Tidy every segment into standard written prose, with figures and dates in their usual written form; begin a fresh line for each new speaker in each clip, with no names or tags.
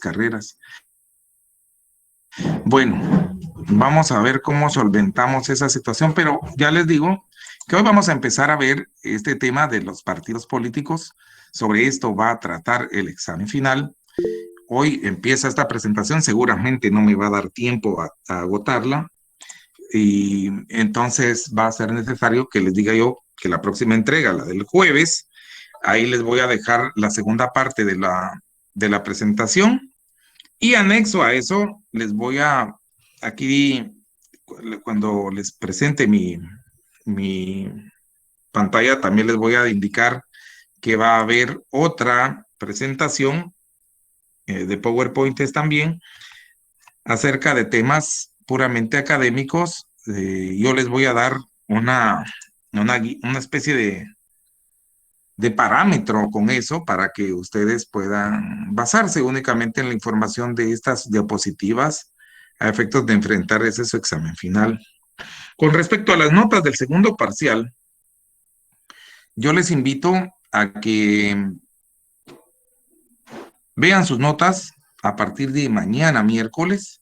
carreras. Bueno, vamos a ver cómo solventamos esa situación, pero ya les digo que hoy vamos a empezar a ver este tema de los partidos políticos. Sobre esto va a tratar el examen final. Hoy empieza esta presentación, seguramente no me va a dar tiempo a agotarla y entonces va a ser necesario que les diga yo que la próxima entrega, la del jueves, ahí les voy a dejar la segunda parte de la presentación y anexo a eso les voy a, aquí cuando les presente mi pantalla, también les voy a indicar que va a haber otra presentación de PowerPoint también acerca de temas puramente académicos. Yo les voy a dar una especie de parámetro con eso para que ustedes puedan basarse únicamente en la información de estas diapositivas a efectos de enfrentar ese su examen final. Con respecto a las notas del segundo parcial, yo les invito a que vean sus notas a partir de mañana, miércoles,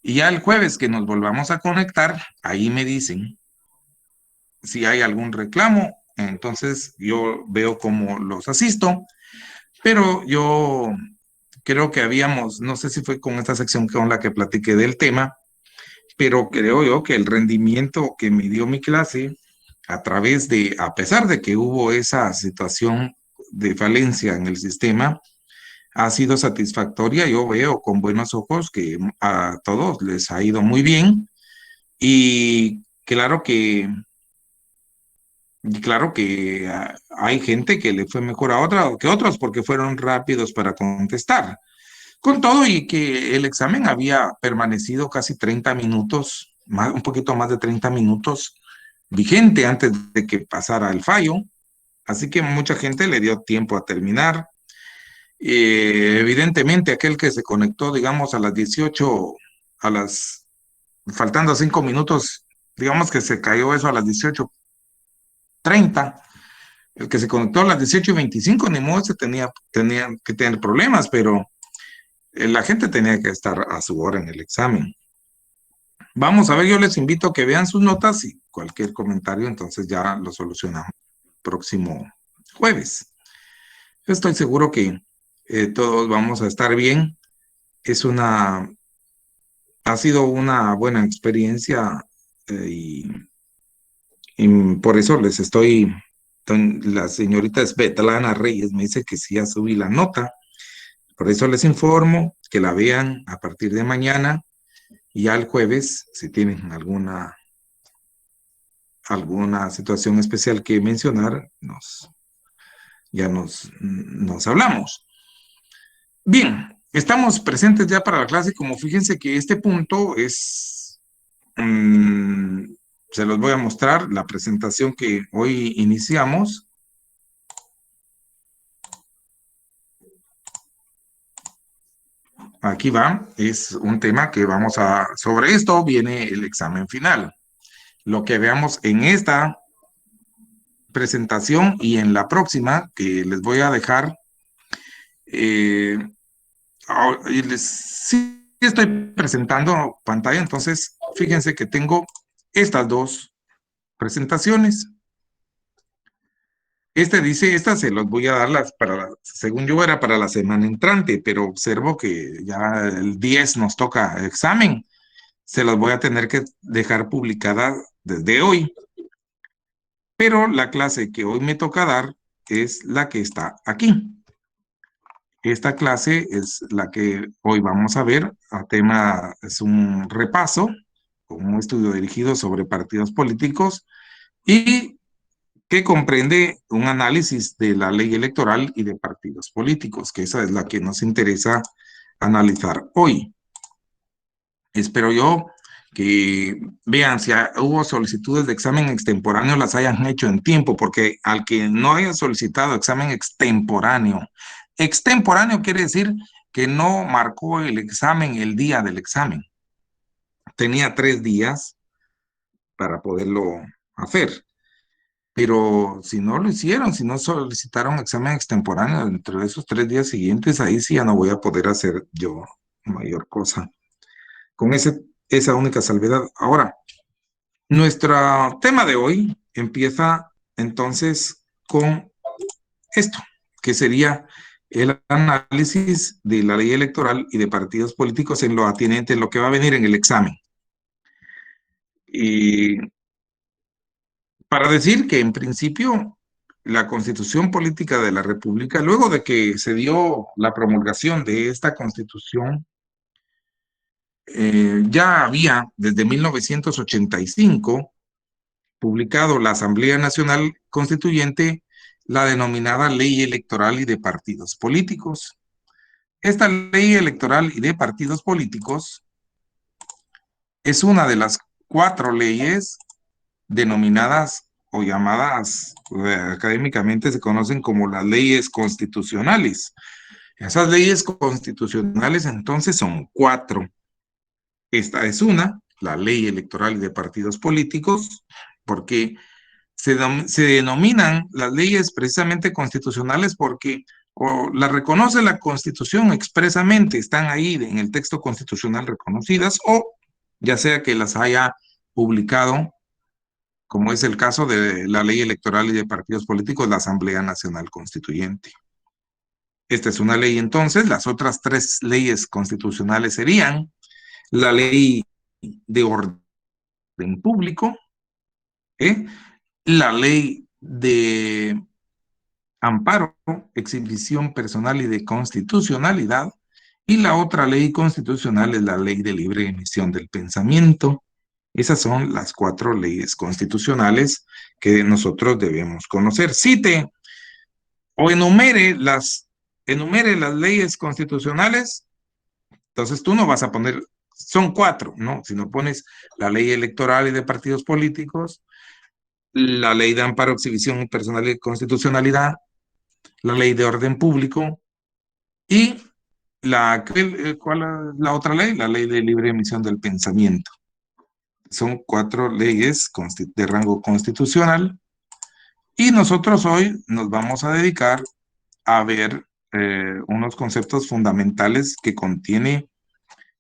y ya el jueves que nos volvamos a conectar, ahí me dicen si hay algún reclamo, entonces yo veo cómo los asisto, pero yo creo que habíamos, no sé si fue con esta sección con la que platiqué del tema, pero creo yo que el rendimiento que me dio mi clase a pesar de que hubo esa situación de falencia en el sistema, ha sido satisfactoria. Yo veo con buenos ojos que a todos les ha ido muy bien y claro que hay gente que le fue mejor a otra que otros porque fueron rápidos para contestar. Con todo y que el examen había permanecido casi 30 minutos, un poquito más de 30 minutos vigente antes de que pasara el fallo, así que mucha gente le dio tiempo a terminar. Evidentemente, aquel que se conectó, digamos, a las 18, faltando 5 minutos, digamos que se cayó eso a las 18:30. El que se conectó a las 18:25, ni modo, tenía que tener problemas, pero la gente tenía que estar a su hora en el examen. Vamos a ver, yo les invito a que vean sus notas y cualquier comentario, entonces ya lo solucionamos próximo jueves. Estoy seguro que todos vamos a estar bien. Ha sido una buena experiencia y por eso la señorita Svetlana Reyes me dice que sí, ya subí la nota. Por eso les informo que la vean a partir de mañana y ya el jueves, si tienen alguna situación especial que mencionar, nos hablamos. Bien, estamos presentes ya para la clase. Como fíjense que este punto se los voy a mostrar, la presentación que hoy iniciamos. Aquí va, es un tema que sobre esto viene el examen final. Lo que veamos en esta presentación y en la próxima, que les voy a dejar, eh, sí estoy presentando pantalla, entonces fíjense que tengo estas dos presentaciones. Estas se los voy a dar según yo era para la semana entrante, pero observo que ya el 10 nos toca examen. Se las voy a tener que dejar publicada desde hoy. Pero la clase que hoy me toca dar es la que está aquí. Esta clase es la que hoy vamos a ver. Es un repaso, un estudio dirigido sobre partidos políticos y que comprende un análisis de la ley electoral y de partidos políticos, que esa es la que nos interesa analizar hoy. Espero yo que vean si hubo solicitudes de examen extemporáneo, las hayan hecho en tiempo, porque al que no haya solicitado examen extemporáneo quiere decir que no marcó el examen el día del examen. Tenía 3 días para poderlo hacer. Pero si no lo hicieron, si no solicitaron examen extemporáneo dentro de esos 3 días siguientes, ahí sí ya no voy a poder hacer yo mayor cosa. Con esa única salvedad. Ahora, nuestro tema de hoy empieza entonces con esto, que sería el análisis de la ley electoral y de partidos políticos en lo atinente, en lo que va a venir en el examen. Y para decir que en principio la Constitución Política de la República, luego de que se dio la promulgación de esta Constitución, ya había desde 1985 publicado la Asamblea Nacional Constituyente la denominada Ley Electoral y de Partidos Políticos. Esta ley electoral y de partidos políticos es una de las 4 leyes denominadas o llamadas académicamente se conocen como las leyes constitucionales. Esas leyes constitucionales entonces son 4. Esta es una, la ley electoral y de partidos políticos, porque se denominan las leyes precisamente constitucionales porque o las reconoce la Constitución expresamente, están ahí en el texto constitucional reconocidas, o ya sea que las haya publicado, como es el caso de la ley electoral y de partidos políticos, la Asamblea Nacional Constituyente. Esta es una ley entonces, las otras 3 leyes constitucionales serían la ley de orden público, ¿eh? La ley de amparo, exhibición personal y de constitucionalidad, y la otra ley constitucional es la ley de libre emisión del pensamiento. Esas son las 4 leyes constitucionales que nosotros debemos conocer. Cite o enumere las leyes constitucionales, entonces tú no vas a poner, son 4, ¿no? Si no pones la ley electoral y de partidos políticos, la ley de amparo, exhibición personal y constitucionalidad, la ley de orden público y ¿cuál es la otra ley? La ley de libre emisión del pensamiento. Son 4 leyes de rango constitucional y nosotros hoy nos vamos a dedicar a ver unos conceptos fundamentales que contiene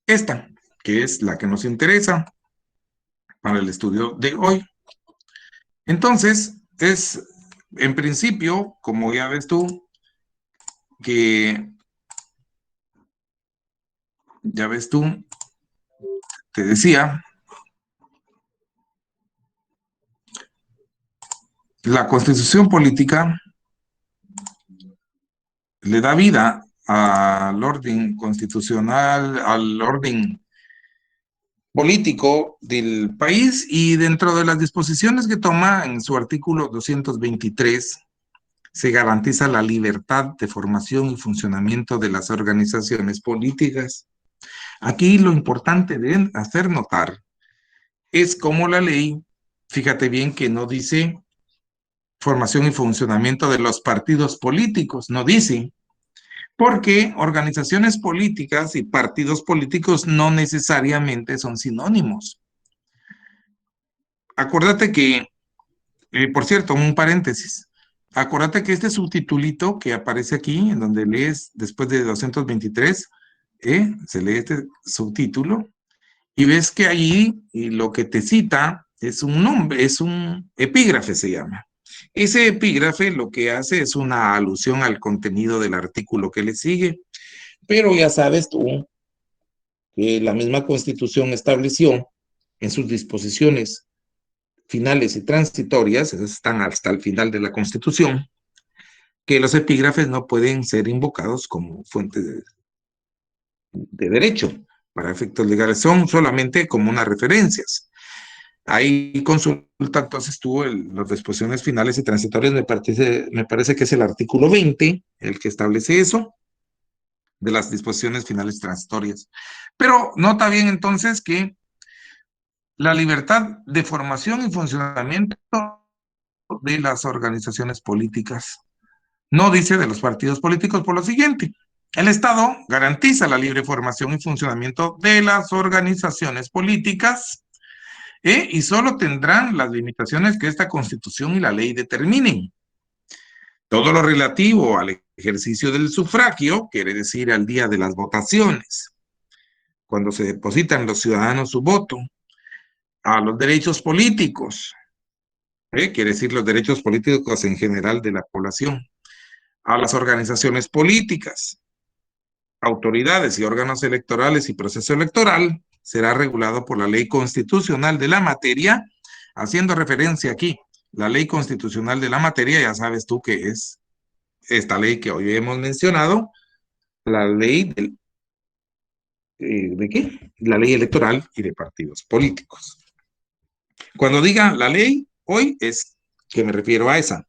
esta, que es la que nos interesa para el estudio de hoy. Entonces, es en principio, como ya ves tú, que ya ves tú, te decía, la Constitución política le da vida al orden constitucional, al orden político del país y dentro de las disposiciones que toma en su artículo 223 se garantiza la libertad de formación y funcionamiento de las organizaciones políticas. Aquí lo importante de hacer notar es cómo la ley, fíjate bien que no dice formación y funcionamiento de los partidos políticos, no dice, porque organizaciones políticas y partidos políticos no necesariamente son sinónimos. Acuérdate que, por cierto, un paréntesis, acuérdate que este subtitulito que aparece aquí, en donde lees después de 223, se lee este subtítulo y ves que allí y lo que te cita es un nombre, es un epígrafe se llama. Ese epígrafe lo que hace es una alusión al contenido del artículo que le sigue, pero ya sabes tú que la misma Constitución estableció en sus disposiciones finales y transitorias, esas están hasta el final de la Constitución, que los epígrafes no pueden ser invocados como fuente de derecho para efectos legales, son solamente como unas referencias. Ahí consulta entonces tú las disposiciones finales y transitorias, me parece que es el artículo 20 el que establece eso, de las disposiciones finales transitorias. Pero nota bien entonces que la libertad de formación y funcionamiento de las organizaciones políticas. No dice de los partidos políticos por lo siguiente. El Estado garantiza la libre formación y funcionamiento de las organizaciones políticas Y solo tendrán las limitaciones que esta Constitución y la ley determinen. Todo lo relativo al ejercicio del sufragio, quiere decir al día de las votaciones, cuando se depositan los ciudadanos su voto, a los derechos políticos, quiere decir los derechos políticos en general de la población, a las organizaciones políticas, autoridades y órganos electorales y proceso electoral, será regulado por la ley constitucional de la materia, haciendo referencia aquí. La ley constitucional de la materia, ya sabes tú que es esta ley que hoy hemos mencionado, la ley ¿de qué? La ley electoral y de partidos políticos. Cuando diga la ley, hoy es que me refiero a esa.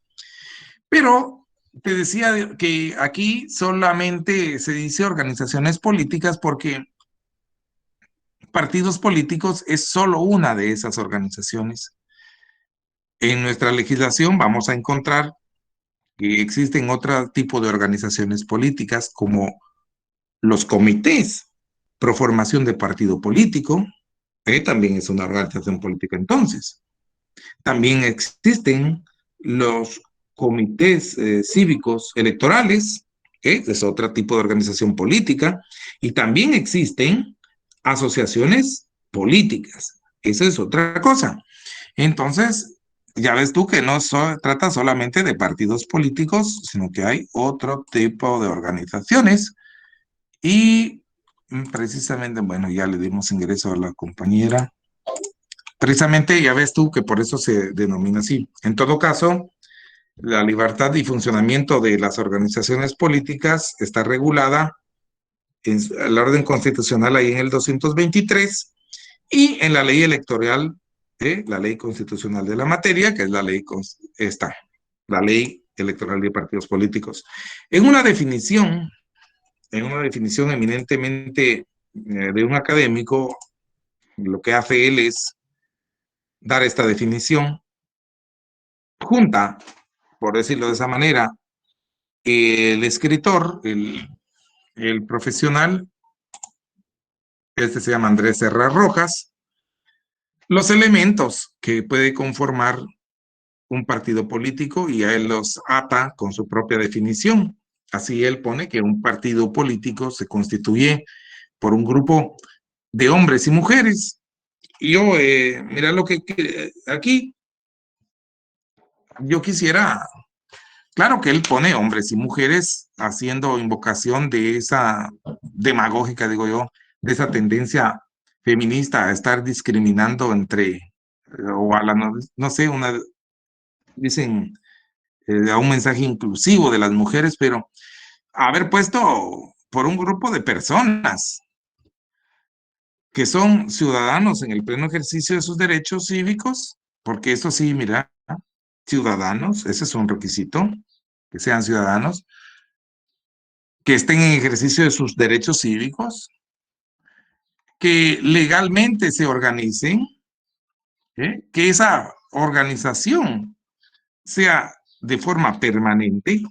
Pero te decía que aquí solamente se dice organizaciones políticas porque partidos políticos es solo una de esas organizaciones. En nuestra legislación vamos a encontrar que existen otro tipo de organizaciones políticas como los comités pro formación de partido político, también es una organización política entonces. También existen los comités cívicos electorales, que es otro tipo de organización política, y también existen asociaciones políticas. Esa es otra cosa. Entonces, ya ves tú que no trata solamente de partidos políticos, sino que hay otro tipo de organizaciones y precisamente, bueno, ya le dimos ingreso a la compañera. Precisamente ya ves tú que por eso se denomina así. En todo caso, la libertad y funcionamiento de las organizaciones políticas está regulada en la orden constitucional ahí en el 223 y en la ley electoral, la ley constitucional de la materia, que es la ley, esta, la ley electoral de partidos políticos. En una definición, eminentemente de un académico, lo que hace él es dar esta definición junta, por decirlo de esa manera, el escritor, el profesional, este se llama Andrés Serra Rojas, los elementos que puede conformar un partido político y a él los ata con su propia definición. Así él pone que un partido político se constituye por un grupo de hombres y mujeres. Y yo, mira lo que aquí yo quisiera. Claro que él pone hombres y mujeres haciendo invocación de esa demagógica, digo yo, de esa tendencia feminista a estar discriminando entre, o a la, no, no sé, dicen, a un mensaje inclusivo de las mujeres, pero haber puesto por un grupo de personas que son ciudadanos en el pleno ejercicio de sus derechos cívicos, porque eso sí, mira, ciudadanos, ese es un requisito, que sean ciudadanos, que estén en ejercicio de sus derechos cívicos, que legalmente se organicen, que esa organización sea de forma permanente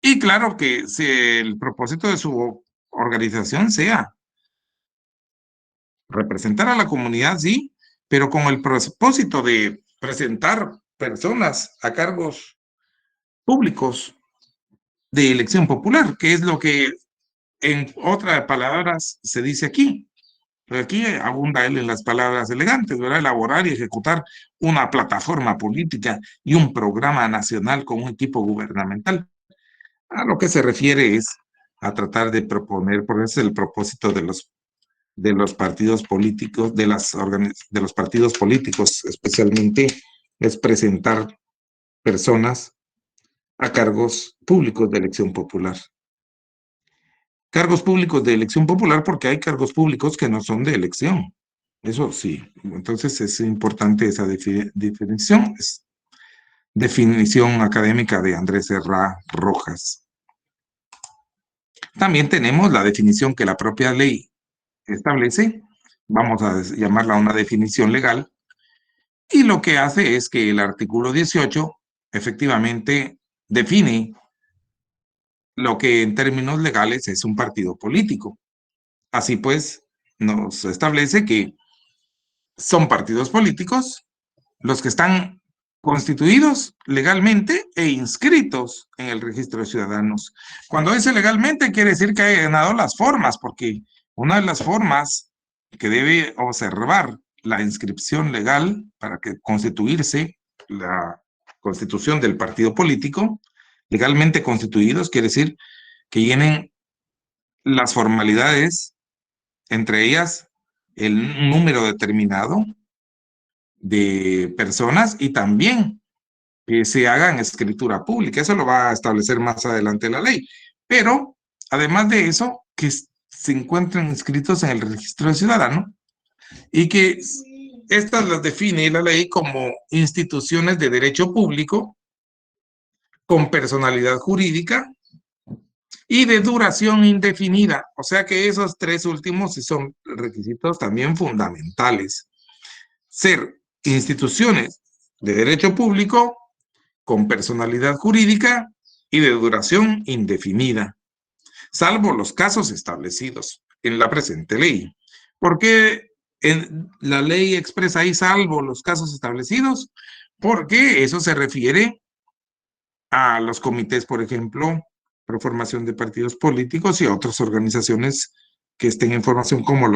y claro que el propósito de su organización sea representar a la comunidad, sí, pero con el propósito de presentar personas a cargos públicos de elección popular, que es lo que en otras palabras se dice aquí. Pero aquí abunda él en las palabras elegantes, ¿verdad? Elaborar y ejecutar una plataforma política y un programa nacional con un equipo gubernamental. A lo que se refiere es a tratar de proponer, por eso es el propósito de los partidos políticos, de los partidos políticos especialmente, es presentar personas a cargos públicos de elección popular. Cargos públicos de elección popular porque hay cargos públicos que no son de elección. Eso sí. Entonces es importante esa definición. Es definición académica de Andrés Serra Rojas. También tenemos la definición que la propia ley establece. Vamos a llamarla una definición legal. Y lo que hace es que el artículo 18 efectivamente define lo que en términos legales es un partido político. Así pues, nos establece que son partidos políticos los que están constituidos legalmente e inscritos en el registro de ciudadanos. Cuando dice legalmente, quiere decir que haya ganado las formas, porque una de las formas que debe observar la inscripción legal para que constituirse la constitución del partido político, legalmente constituidos, quiere decir que llenen las formalidades, entre ellas el número determinado de personas y también que se haga en escritura pública. Eso lo va a establecer más adelante la ley. Pero, además de eso, que se encuentren inscritos en el registro de ciudadano y que estas las define la ley como instituciones de derecho público con personalidad jurídica y de duración indefinida. O sea que esos tres últimos sí son requisitos también fundamentales. Ser instituciones de derecho público con personalidad jurídica y de duración indefinida, salvo los casos establecidos en la presente ley. ¿Por qué la ley expresa ahí salvo los casos establecidos? Porque eso se refiere a los comités, por ejemplo, pro formación de partidos políticos y a otras organizaciones que estén en formación, como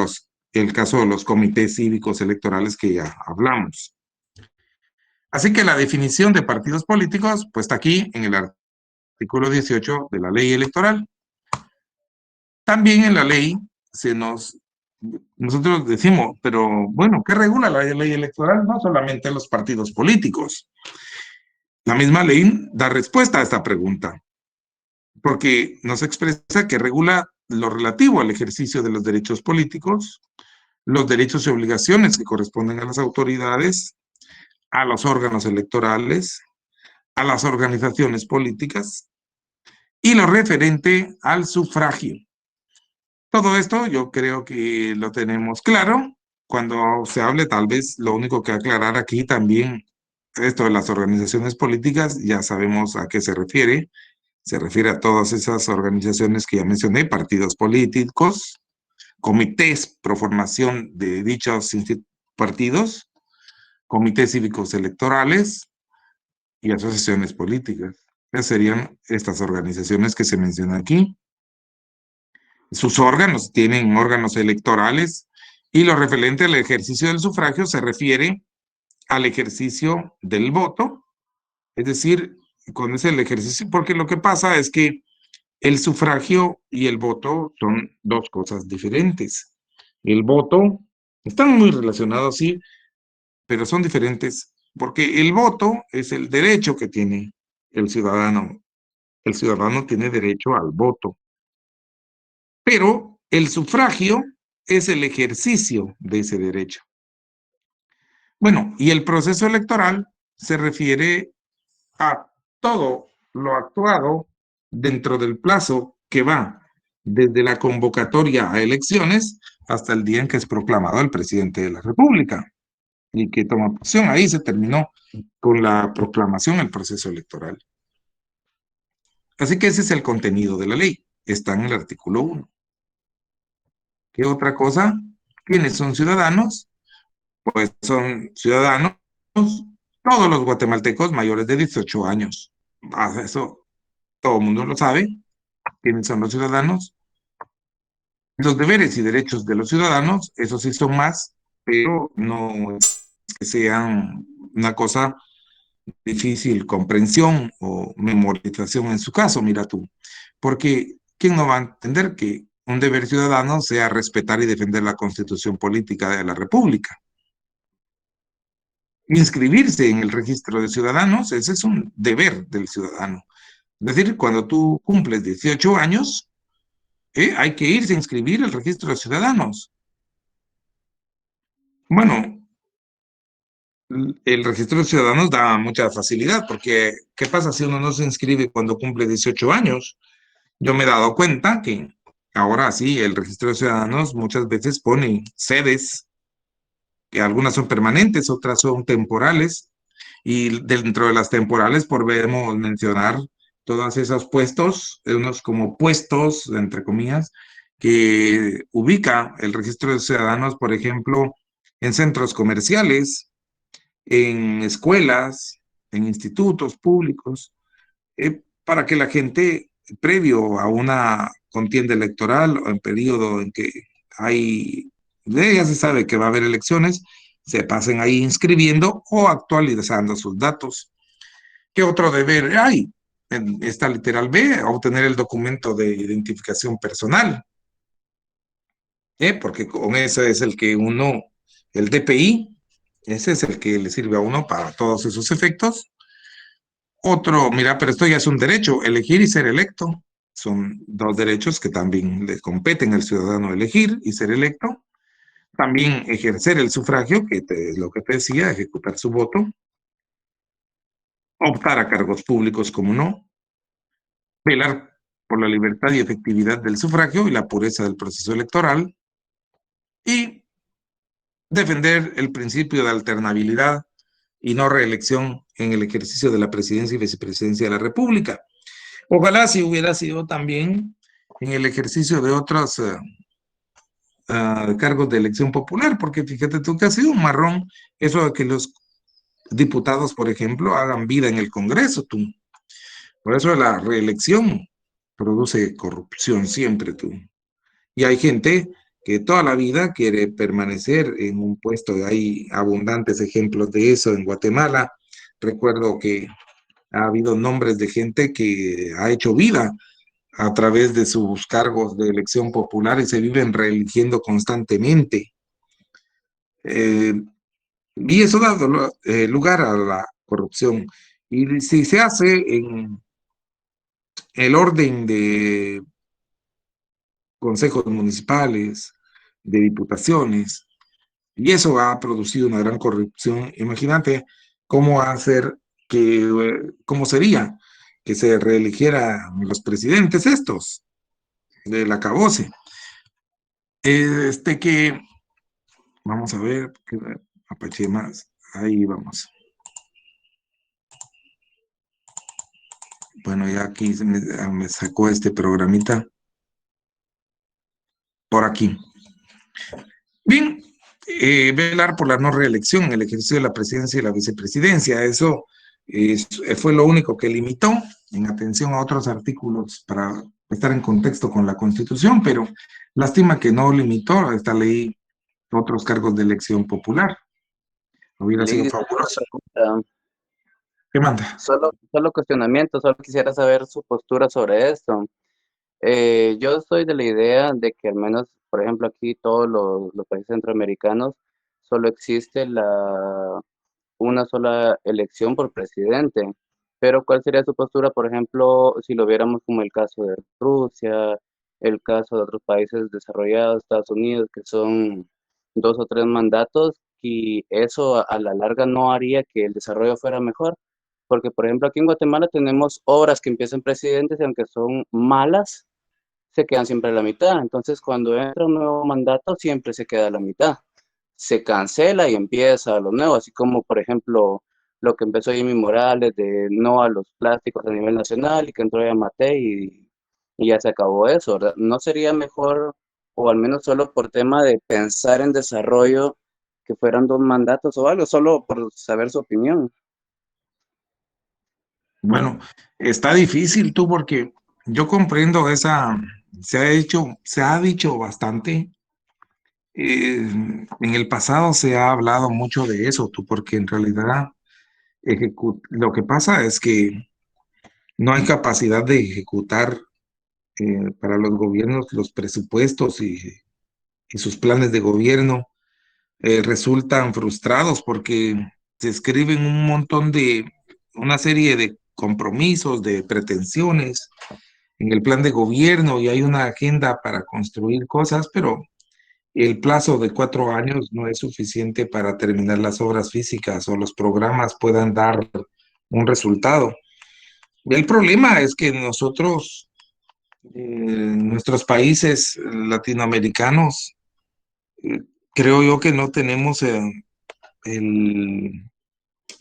el caso de los comités cívicos electorales que ya hablamos. Así que la definición de partidos políticos, pues está aquí en el artículo 18 de la ley electoral. También en la ley nosotros decimos, pero bueno, ¿qué regula la ley electoral? No solamente los partidos políticos. La misma ley da respuesta a esta pregunta, porque nos expresa que regula lo relativo al ejercicio de los derechos políticos, los derechos y obligaciones que corresponden a las autoridades, a los órganos electorales, a las organizaciones políticas y lo referente al sufragio. Todo esto yo creo que lo tenemos claro. Cuando se hable, tal vez lo único que aclarar aquí también, esto de las organizaciones políticas, ya sabemos a qué se refiere. Se refiere a todas esas organizaciones que ya mencioné, partidos políticos, comités pro formación de dichos partidos, comités cívicos electorales y asociaciones políticas. Esas serían estas organizaciones que se mencionan aquí. Sus órganos tienen órganos electorales y lo referente al ejercicio del sufragio se refiere al ejercicio del voto, es decir, con ese el ejercicio, porque lo que pasa es que el sufragio y el voto son dos cosas diferentes. El voto están muy relacionados, sí, pero son diferentes, porque el voto es el derecho que tiene el ciudadano. El ciudadano tiene derecho al voto, pero el sufragio es el ejercicio de ese derecho. Bueno, y el proceso electoral se refiere a todo lo actuado dentro del plazo que va desde la convocatoria a elecciones hasta el día en que es proclamado el presidente de la República y que toma posición. Ahí se terminó con la proclamación el proceso electoral. Así que ese es el contenido de la ley. Está en el artículo 1. ¿Qué otra cosa? ¿Quiénes son ciudadanos? Pues son ciudadanos todos los guatemaltecos mayores de 18 años. Eso todo el mundo lo sabe. ¿Quiénes son los ciudadanos? Los deberes y derechos de los ciudadanos, esos sí son más, pero no es que sean una cosa difícil comprensión o memorización en su caso, mira tú. Porque ¿quién no va a entender que un deber ciudadano sea respetar y defender la constitución política de la República? Inscribirse en el registro de ciudadanos, ese es un deber del ciudadano. Es decir, cuando tú cumples 18 años, hay que irse a inscribir al registro de ciudadanos. Bueno, el registro de ciudadanos da mucha facilidad, porque ¿qué pasa si uno no se inscribe cuando cumple 18 años? Yo me he dado cuenta que ahora sí, el registro de ciudadanos muchas veces pone sedes, que algunas son permanentes, otras son temporales, y dentro de las temporales podemos mencionar todos esos puestos, unos como puestos, entre comillas, que ubica el registro de ciudadanos, por ejemplo, en centros comerciales, en escuelas, en institutos públicos, para que la gente, previo a una contienda electoral o en periodo en que hay, ya se sabe que va a haber elecciones, se pasen ahí inscribiendo o actualizando sus datos. ¿Qué otro deber hay? En esta literal B, obtener el documento de identificación personal, porque con ese es el que uno, el DPI, ese es el que le sirve a uno para todos esos efectos. Otro, mira, pero esto ya es un derecho, elegir y ser electo. Son dos derechos que también le competen al ciudadano elegir y ser electo. También ejercer el sufragio, es lo que te decía, ejecutar su voto. Optar a cargos públicos, como no. Velar por la libertad y efectividad del sufragio y la pureza del proceso electoral. Y defender el principio de alternabilidad y no reelección en el ejercicio de la presidencia y vicepresidencia de la República. Ojalá si hubiera sido también en el ejercicio de otros cargos de elección popular, porque fíjate tú que ha sido un marrón eso de que los diputados, por ejemplo, hagan vida en el Congreso, tú. Por eso la reelección produce corrupción siempre, tú. Y hay gente que toda la vida quiere permanecer en un puesto. Hay abundantes ejemplos de eso en Guatemala. Recuerdo que ha habido nombres de gente que ha hecho vida a través de sus cargos de elección popular y se viven reeligiendo constantemente. Eh, y eso da lugar a la corrupción. Y si se hace en el orden de consejos municipales, de diputaciones, y eso ha producido una gran corrupción, imagínate cómo va a ser cómo sería que se reeligieran los presidentes estos del acabose. Que vamos a ver, que apache más. Ahí vamos. Bueno, ya aquí me sacó este programita por aquí. Bien, velar por la no reelección, el ejercicio de la presidencia y la vicepresidencia. Eso fue lo único que limitó en atención a otros artículos para estar en contexto con la Constitución, pero lástima que no limitó esta ley otros cargos de elección popular. Hubiera sido
Liz,
fabuloso.
pregunta,
¿Qué manda?
solo cuestionamiento, solo quisiera saber su postura sobre esto. Yo soy de la idea de que al menos, por ejemplo, aquí todos los países centroamericanos solo existe una sola elección por presidente. Pero ¿cuál sería su postura, por ejemplo, si lo viéramos como el caso de Rusia, el caso de otros países desarrollados, Estados Unidos, que son dos o tres mandatos, y eso a la larga no haría que el desarrollo fuera mejor? Porque, por ejemplo, aquí en Guatemala tenemos obras que empiezan presidentes y aunque son malas, se quedan siempre a la mitad. Entonces, cuando entra un nuevo mandato, siempre se queda a la mitad. Se cancela y empieza lo nuevo, así como, por ejemplo, lo que empezó Jimmy Morales de no a los plásticos a nivel nacional y que entró Yamatei y ya se acabó eso, ¿verdad? ¿No sería mejor, o al menos solo por tema de pensar en desarrollo, que fueran dos mandatos o algo, solo por saber su opinión?
Bueno, está difícil tú porque yo comprendo se ha dicho bastante. En el pasado se ha hablado mucho de eso, tú, porque en realidad lo que pasa es que no hay capacidad de ejecutar para los gobiernos los presupuestos y sus planes de gobierno. Resultan frustrados porque se escriben una serie de compromisos, de pretensiones en el plan de gobierno y hay una agenda para construir cosas, pero el plazo de 4 años no es suficiente para terminar las obras físicas o los programas puedan dar un resultado. El problema es que nuestros países latinoamericanos, eh, creo yo que no tenemos el-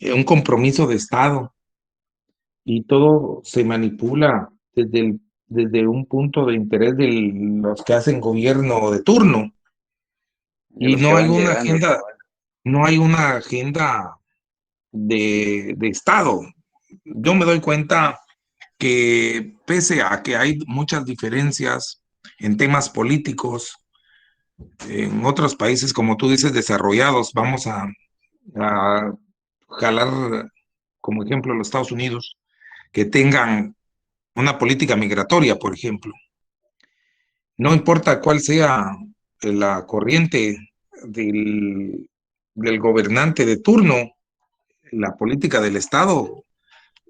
un compromiso de Estado y todo se manipula desde un punto de interés de los que hacen gobierno de turno
De
y
los que
no hay
van
una
llegando,
agenda,
cabal.
no hay una agenda de Estado. Yo me doy cuenta que pese a que hay muchas diferencias en temas políticos, en otros países, como tú dices, desarrollados, vamos a jalar como ejemplo los Estados Unidos, que tengan una política migratoria, por ejemplo. No importa cuál sea la corriente del gobernante de turno, la política del Estado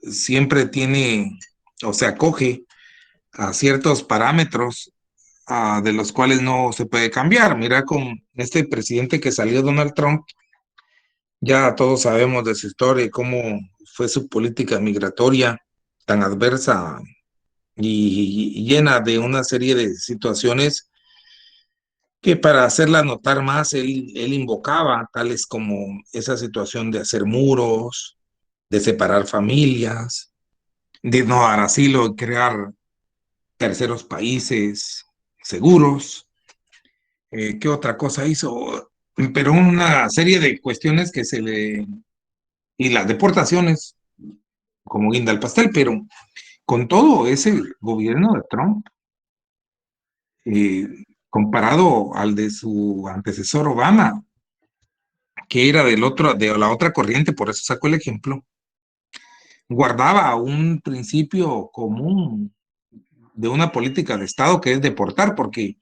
siempre tiene o se acoge a ciertos parámetros de los cuales no se puede cambiar. Mira, con este presidente que salió, Donald Trump, ya todos sabemos de su historia y cómo fue su política migratoria tan adversa y llena de una serie de situaciones que para hacerla notar más, él invocaba, tales como esa situación de hacer muros, de separar familias, de no dar asilo, de crear terceros países seguros. ¿Qué otra cosa hizo? Pero una serie de cuestiones que se le... Y las deportaciones como guinda al pastel, pero con todo ese gobierno de Trump, eh, comparado al de su antecesor Obama, que era de la otra corriente, por eso saco el ejemplo, guardaba un principio común de una política de Estado que es deportar, porque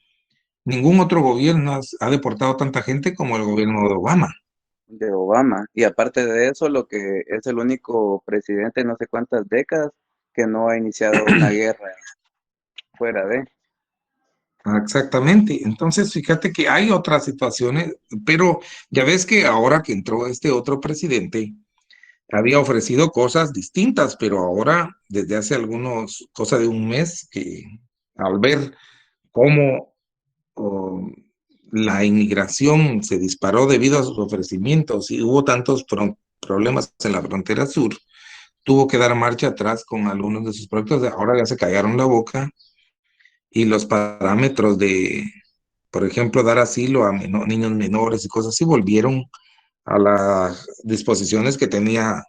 ningún otro gobierno ha deportado tanta gente como el gobierno de Obama.
de Obama. Y aparte de eso, lo que es el único presidente en no sé cuántas décadas que no ha iniciado una guerra fuera de.
Exactamente. Entonces, fíjate que hay otras situaciones, pero ya ves que ahora que entró este otro presidente, había ofrecido cosas distintas, pero ahora, desde hace cosa de un mes, que al ver cómo oh, la inmigración se disparó debido a sus ofrecimientos y hubo tantos problemas en la frontera sur, tuvo que dar marcha atrás con algunos de sus proyectos. Ahora ya se callaron la boca y los parámetros de, por ejemplo, dar asilo a niños menores y cosas así volvieron a las disposiciones que tenía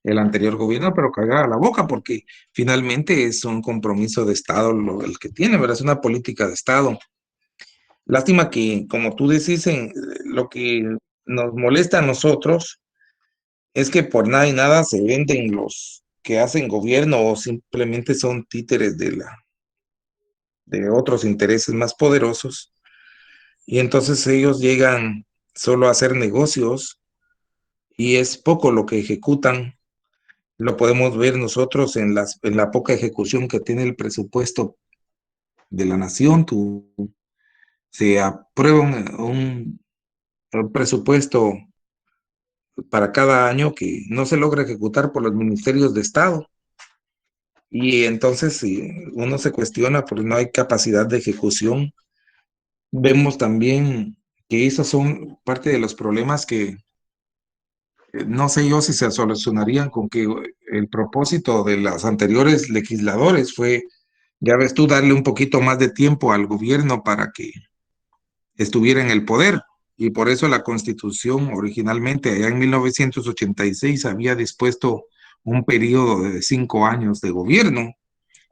el anterior gobierno, pero cagada la boca, porque finalmente es un compromiso de Estado el que tiene, ¿verdad? Es una política de Estado. Lástima que, como tú decís, lo que nos molesta a nosotros es que por nada y nada se venden los que hacen gobierno o simplemente son títeres de otros intereses más poderosos y entonces ellos llegan solo a hacer negocios y es poco lo que ejecutan. Lo podemos ver nosotros en la poca ejecución que tiene el presupuesto de la nación. Se aprueba un presupuesto para cada año que no se logra ejecutar por los ministerios de Estado. Y entonces si uno se cuestiona porque no hay capacidad de ejecución. Vemos también que esos son parte de los problemas que no sé yo si se solucionarían con que el propósito de los anteriores legisladores fue, ya ves tú, darle un poquito más de tiempo al gobierno para que estuviera en el poder. Y por eso la Constitución originalmente, allá en 1986, había dispuesto un periodo de 5 años de gobierno,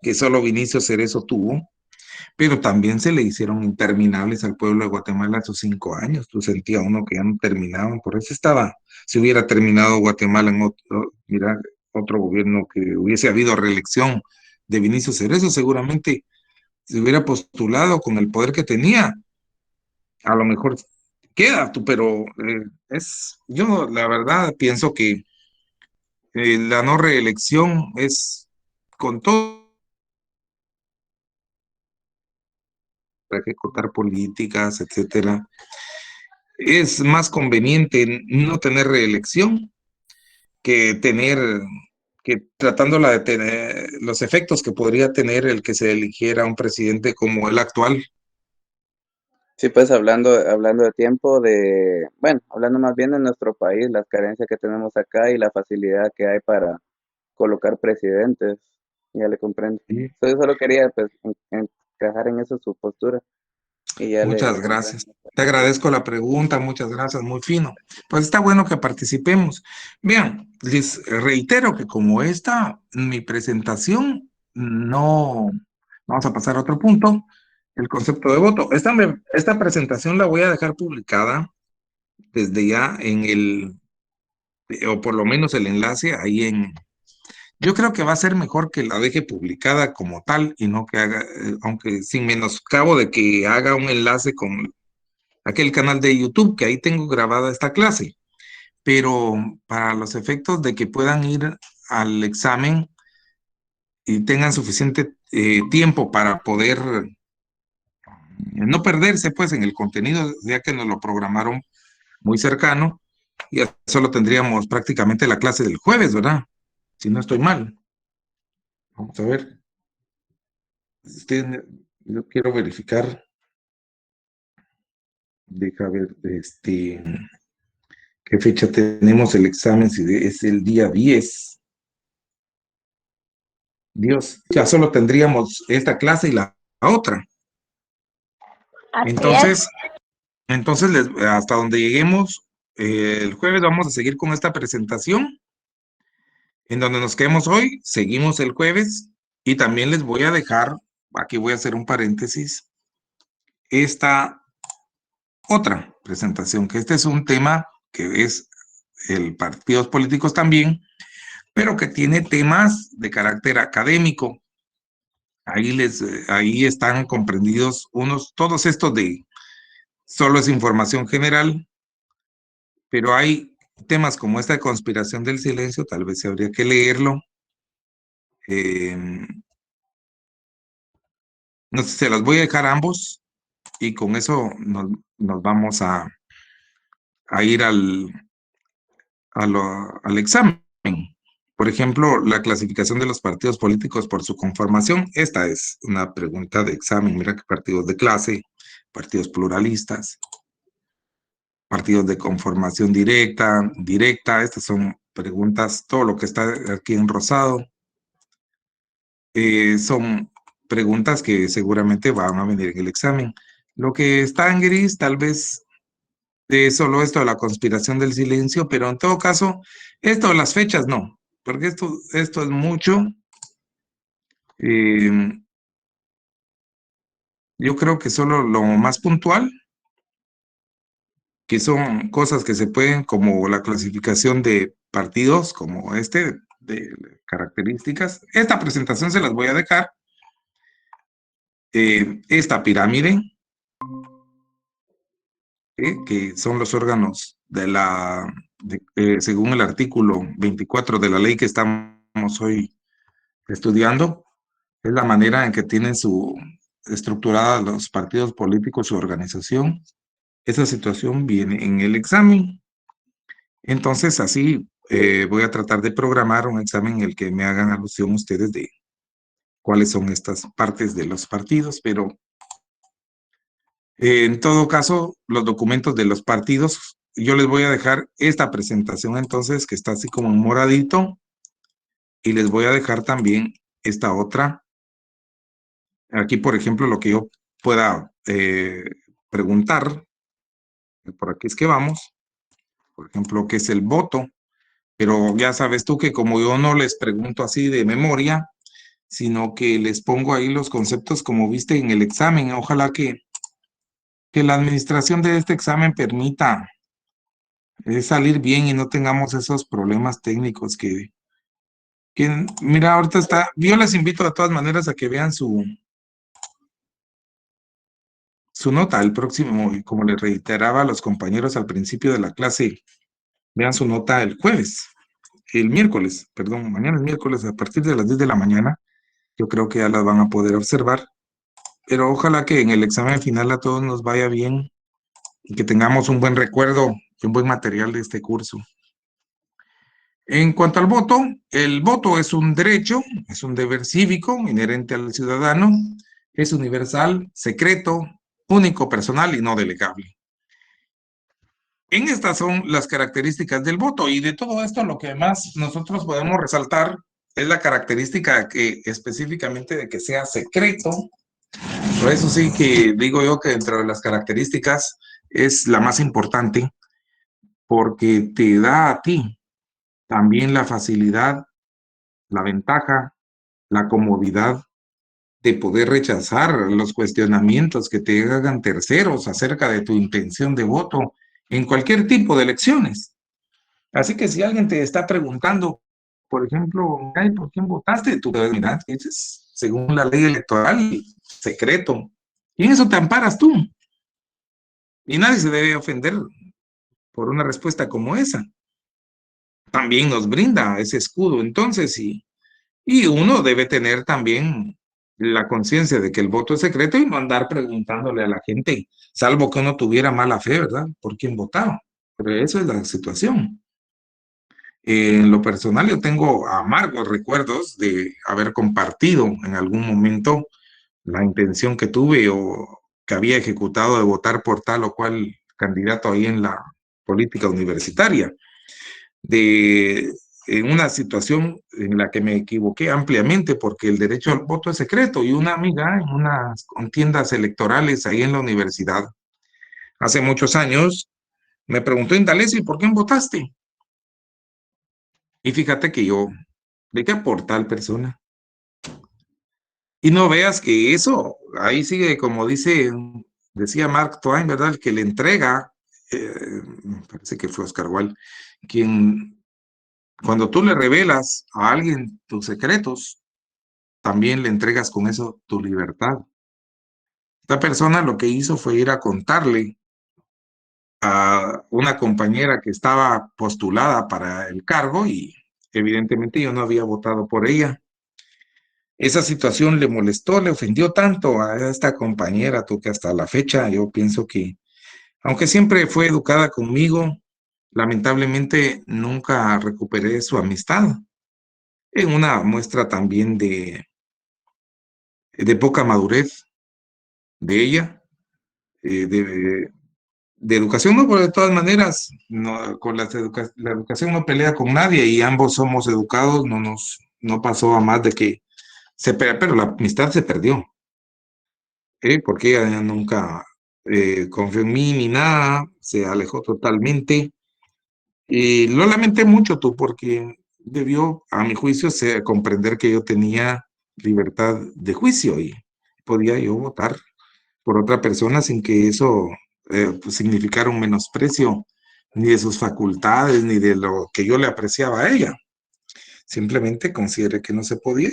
que solo Vinicio Cerezo tuvo, pero también se le hicieron interminables al pueblo de Guatemala esos 5 años. Tú sentías uno que ya no terminaban, por eso estaba, si hubiera terminado Guatemala en otro, mira, otro gobierno que hubiese habido reelección de Vinicio Cerezo, seguramente se hubiera postulado con el poder que tenía, a lo mejor queda tú, pero yo la verdad pienso que la no reelección es con todo para ejecutar políticas, etcétera. Es más conveniente no tener reelección que tener, que tratándola de tener los efectos que podría tener el que se eligiera un presidente como el actual.
Sí, pues hablando de tiempo, bueno, hablando más bien de nuestro país, las carencias que tenemos acá y la facilidad que hay para colocar presidentes, ya le comprendo.
Sí.
Entonces, solo quería pues encajar en eso su postura y ya le
Muchas
comprendo.
gracias. Te agradezco la pregunta, muchas gracias, muy fino. Pues está bueno que participemos. Vean, les reitero que como esta, mi presentación, no, vamos a pasar a otro punto, el concepto de voto. Esta presentación la voy a dejar publicada desde ya en o por lo menos el enlace ahí yo creo que va a ser mejor que la deje publicada como tal y no que haga, aunque sin menoscabo de que haga un enlace con aquel canal de YouTube que ahí tengo grabada esta clase, pero para los efectos de que puedan ir al examen y tengan suficiente tiempo para poder no perderse pues en el contenido, ya que nos lo programaron muy cercano, y ya solo tendríamos prácticamente la clase del jueves, ¿verdad? Si no estoy mal. Vamos a ver. Yo quiero verificar, deja ver, qué fecha tenemos el examen, si es el día 10. Dios, ya solo tendríamos esta clase y la otra.
Así es.
Entonces, hasta donde lleguemos, el jueves vamos a seguir con esta presentación. En donde nos quedemos hoy, seguimos el jueves y también les voy a dejar, aquí voy a hacer un paréntesis, esta otra presentación, que este es un tema que es el partidos políticos también, pero que tiene temas de carácter académico. Ahí están comprendidos todos estos de solo es información general, pero hay temas como esta de conspiración del silencio, tal vez habría que leerlo. Eh, no sé, se las voy a dejar ambos y con eso nos vamos a ir al examen. Por ejemplo, la clasificación de los partidos políticos por su conformación. Esta es una pregunta de examen. Mira que partidos de clase, partidos pluralistas, partidos de conformación directa. Estas son preguntas, todo lo que está aquí en rosado. Son preguntas que seguramente van a venir en el examen. Lo que está en gris, tal vez solo esto de la conspiración del silencio, pero en todo caso, esto de las fechas no, porque esto es mucho. eh, yo creo que solo lo más puntual, que son cosas que se pueden, como la clasificación de partidos, como de características. Esta presentación se las voy a dejar. Esta pirámide, que son los órganos según el artículo 24 de la ley que estamos hoy estudiando, es la manera en que tienen estructurada los partidos políticos, su organización. Esa situación viene en el examen. Entonces, así voy a tratar de programar un examen en el que me hagan alusión ustedes de cuáles son estas partes de los partidos, pero en todo caso, los documentos de los partidos, yo les voy a dejar esta presentación entonces, que está así como en moradito, y les voy a dejar también esta otra. Aquí, por ejemplo, lo que yo pueda preguntar, por aquí es que vamos, por ejemplo, ¿qué es el voto? Pero ya sabes tú que como yo no les pregunto así de memoria, sino que les pongo ahí los conceptos como viste en el examen. Ojalá que la administración de este examen permita salir bien y no tengamos esos problemas técnicos mira, ahorita yo les invito de todas maneras a que vean su nota el próximo, y como les reiteraba a los compañeros al principio de la clase, vean su nota el miércoles, perdón, mañana es miércoles a partir de las 10 de la mañana, yo creo que ya las van a poder observar, pero ojalá que en el examen final a todos nos vaya bien y que tengamos un buen recuerdo y un buen material de este curso. En cuanto al voto, el voto es un derecho, es un deber cívico inherente al ciudadano, es universal, secreto, único, personal y no delegable. En estas son las características del voto, y de todo esto lo que más nosotros podemos resaltar es la característica específicamente de que sea secreto. Por eso sí que digo yo que dentro de las características es la más importante porque te da a ti también la facilidad, la ventaja, la comodidad de poder rechazar los cuestionamientos que te hagan terceros acerca de tu intención de voto en cualquier tipo de elecciones. Así que si alguien te está preguntando, por ejemplo, "Ay, ¿por quién votaste?", tú debes mirar, es según la ley electoral, secreto. Y en eso te amparas tú. Y nadie se debe ofender por una respuesta como esa. También nos brinda ese escudo entonces y uno debe tener también la conciencia de que el voto es secreto y no andar preguntándole a la gente, salvo que uno tuviera mala fe, ¿verdad? ¿Por quién votaba? Pero eso es la situación. En lo personal, yo tengo amargos recuerdos de haber compartido en algún momento la intención que tuve o que había ejecutado de votar por tal o cual candidato ahí en la política universitaria, de en una situación en la que me equivoqué ampliamente porque el derecho al voto es secreto y una amiga en unas contiendas electorales ahí en la universidad hace muchos años me preguntó, Indalecio, ¿y por quién votaste? Y fíjate que yo, ¿de qué por tal persona? Y no veas que eso, ahí sigue, como decía Mark Twain, ¿verdad? El que le entrega, me parece que fue Oscar Wilde, quien, cuando tú le revelas a alguien tus secretos, también le entregas con eso tu libertad. Esta persona lo que hizo fue ir a contarle a una compañera que estaba postulada para el cargo y evidentemente yo no había votado por ella. Esa situación le molestó, le ofendió tanto a esta compañera, tú que hasta la fecha yo pienso que, aunque siempre fue educada conmigo, lamentablemente nunca recuperé su amistad. En una muestra también de poca madurez de ella, de educación, no, pero de todas maneras, no, con la educación no pelea con nadie y ambos somos educados, no pasó a más de que pero la amistad se perdió. Porque ella ya nunca confió en mí ni nada, se alejó totalmente. Y lo lamenté mucho tú, porque debió, a mi juicio, comprender que yo tenía libertad de juicio y podía yo votar por otra persona sin que eso pues, significara un menosprecio ni de sus facultades, ni de lo que yo le apreciaba a ella. Simplemente consideré que no se podía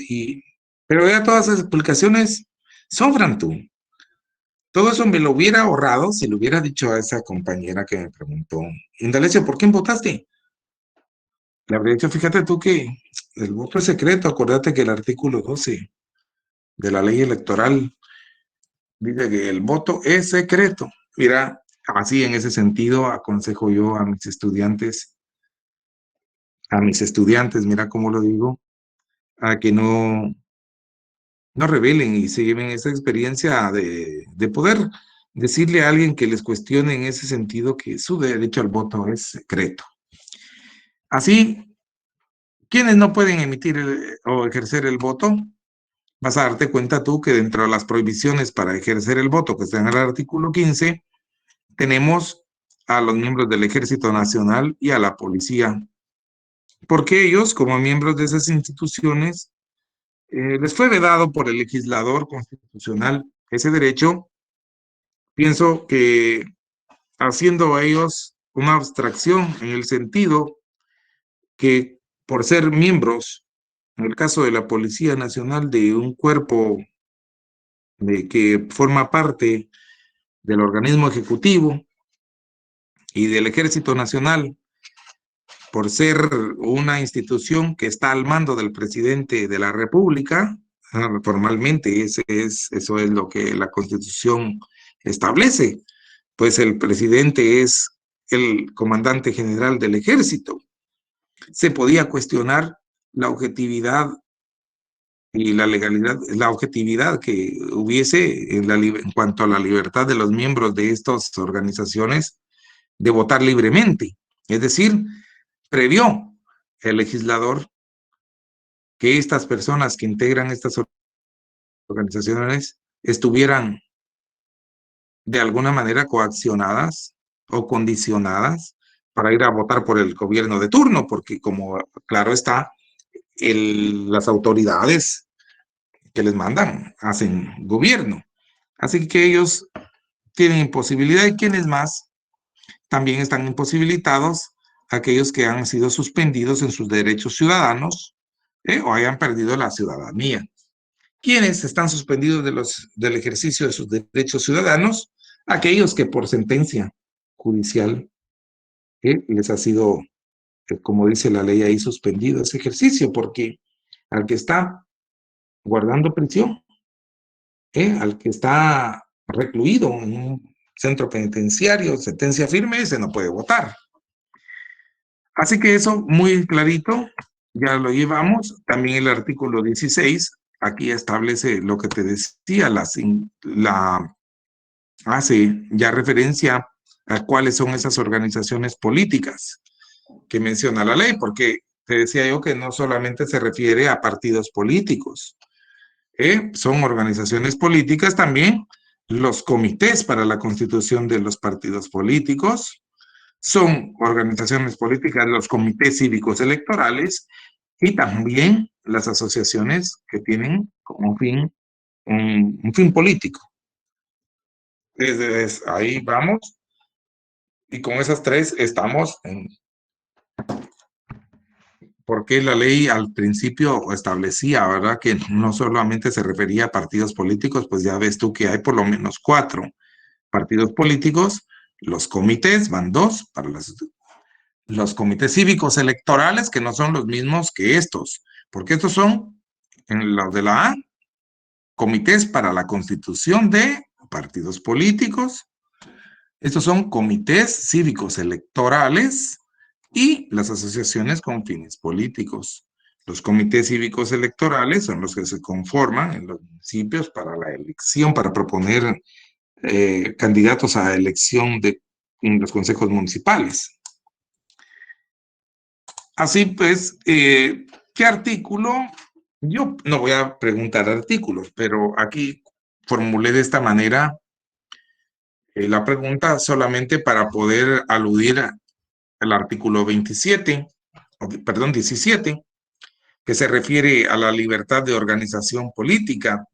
pero ya todas esas explicaciones sobran tú. Todo eso me lo hubiera ahorrado si le hubiera dicho a esa compañera que me preguntó, Indalecio, ¿por quién votaste? Le habría dicho, fíjate tú que el voto es secreto, acordate que el artículo 12 de la ley electoral dice que el voto es secreto. Mira, así en ese sentido aconsejo yo a mis estudiantes, mira cómo lo digo, a que no revelen y se lleven esa experiencia de poder decirle a alguien que les cuestione en ese sentido que su derecho al voto es secreto. Así, quienes no pueden emitir o ejercer el voto, vas a darte cuenta tú que dentro de las prohibiciones para ejercer el voto que están en el artículo 15, tenemos a los miembros del Ejército Nacional y a la policía, porque ellos, como miembros de esas instituciones, les fue vedado por el legislador constitucional ese derecho. Pienso que haciendo a ellos una abstracción en el sentido que por ser miembros, en el caso de la Policía Nacional, de un cuerpo que forma parte del organismo ejecutivo y del Ejército Nacional, por ser una institución que está al mando del presidente de la República, formalmente eso es lo que la Constitución establece, pues el presidente es el comandante general del ejército. Se podía cuestionar la objetividad y la legalidad, la objetividad que hubiese en cuanto a la libertad de los miembros de estas organizaciones de votar libremente. Es decir, previó el legislador que estas personas que integran estas organizaciones estuvieran de alguna manera coaccionadas o condicionadas para ir a votar por el gobierno de turno, porque como claro está, las autoridades que les mandan hacen gobierno. Así que ellos tienen imposibilidad y quienes más también están imposibilitados aquellos que han sido suspendidos en sus derechos ciudadanos o hayan perdido la ciudadanía. ¿Quiénes están suspendidos del ejercicio de sus derechos ciudadanos? Aquellos que por sentencia judicial les ha sido, como dice la ley ahí, suspendido ese ejercicio, porque al que está guardando prisión, al que está recluido en un centro penitenciario, sentencia firme, ese no puede votar. Así que eso muy clarito, ya lo llevamos. También el artículo 16, aquí establece lo que te decía, hace ya referencia a cuáles son esas organizaciones políticas que menciona la ley, porque te decía yo que no solamente se refiere a partidos políticos, son organizaciones políticas también, los comités para la constitución de los partidos políticos, son organizaciones políticas, los comités cívicos electorales y también las asociaciones que tienen como fin un fin político. Ahí vamos. Y con esas tres estamos en... Porque la ley al principio establecía, ¿verdad?, que no solamente se refería a partidos políticos, pues ya ves tú que hay por lo menos 4 partidos políticos, los comités, van 2 para los comités cívicos electorales, que no son los mismos que estos, porque estos son, en los de la A, comités para la constitución de partidos políticos, estos son comités cívicos electorales y las asociaciones con fines políticos. Los comités cívicos electorales son los que se conforman en los municipios para la elección, para proponer candidatos a elección en los consejos municipales. Así pues, ¿qué artículo? Yo no voy a preguntar artículos, pero aquí formulé de esta manera la pregunta solamente para poder aludir al artículo 17, perdón, 17, que se refiere a la libertad de organización política.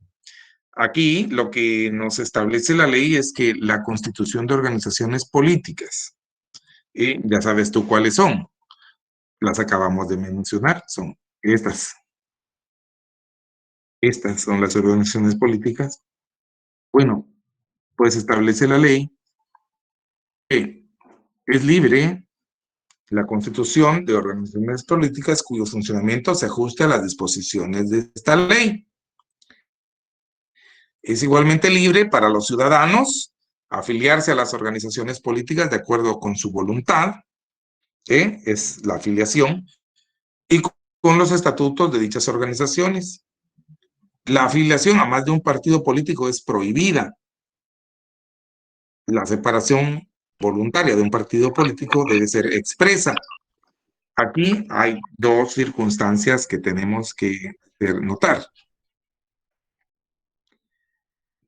Aquí lo que nos establece la ley es que la constitución de organizaciones políticas, ya sabes tú cuáles son, las acabamos de mencionar, son estas. Estas son las organizaciones políticas. Bueno, pues establece la ley que es libre la constitución de organizaciones políticas cuyo funcionamiento se ajuste a las disposiciones de esta ley. Es igualmente libre para los ciudadanos afiliarse a las organizaciones políticas de acuerdo con su voluntad, es la afiliación, y con los estatutos de dichas organizaciones. La afiliación a más de un partido político es prohibida. La separación voluntaria de un partido político debe ser expresa. Aquí hay 2 circunstancias que tenemos que notar.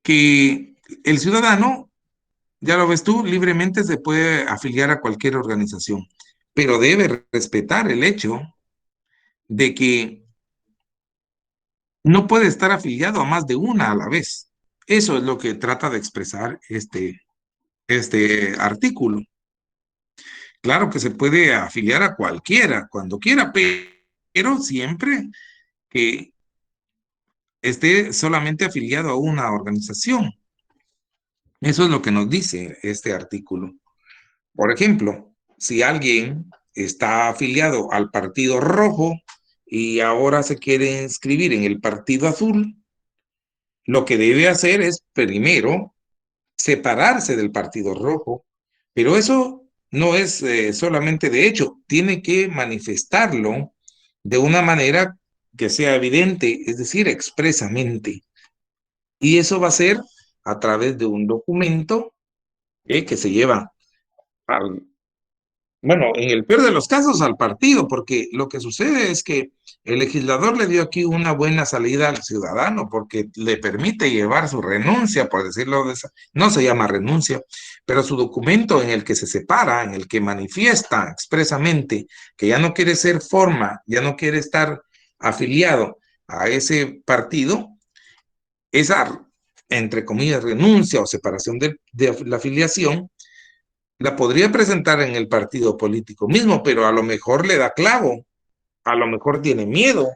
Que el ciudadano, ya lo ves tú, libremente se puede afiliar a cualquier organización, pero debe respetar el hecho de que no puede estar afiliado a más de una a la vez. Eso es lo que trata de expresar este artículo. Claro que se puede afiliar a cualquiera, cuando quiera, pero siempre que esté solamente afiliado a una organización. Eso es lo que nos dice este artículo. Por ejemplo, si alguien está afiliado al Partido Rojo y ahora se quiere inscribir en el Partido Azul, lo que debe hacer es primero separarse del Partido Rojo, pero eso no es solamente de hecho, tiene que manifestarlo de una manera que sea evidente, es decir, expresamente. Y eso va a ser a través de un documento que se lleva al Bueno, en el peor de los casos al partido, porque lo que sucede es que el legislador le dio aquí una buena salida al ciudadano, porque le permite llevar su renuncia, por decirlo de esa, no se llama renuncia, pero su documento en el que se separa, en el que manifiesta expresamente que ya no quiere ser forma, ya no quiere estar afiliado a ese partido, esa, entre comillas, renuncia o separación de la afiliación la podría presentar en el partido político mismo, pero a lo mejor le da clavo, a lo mejor tiene miedo,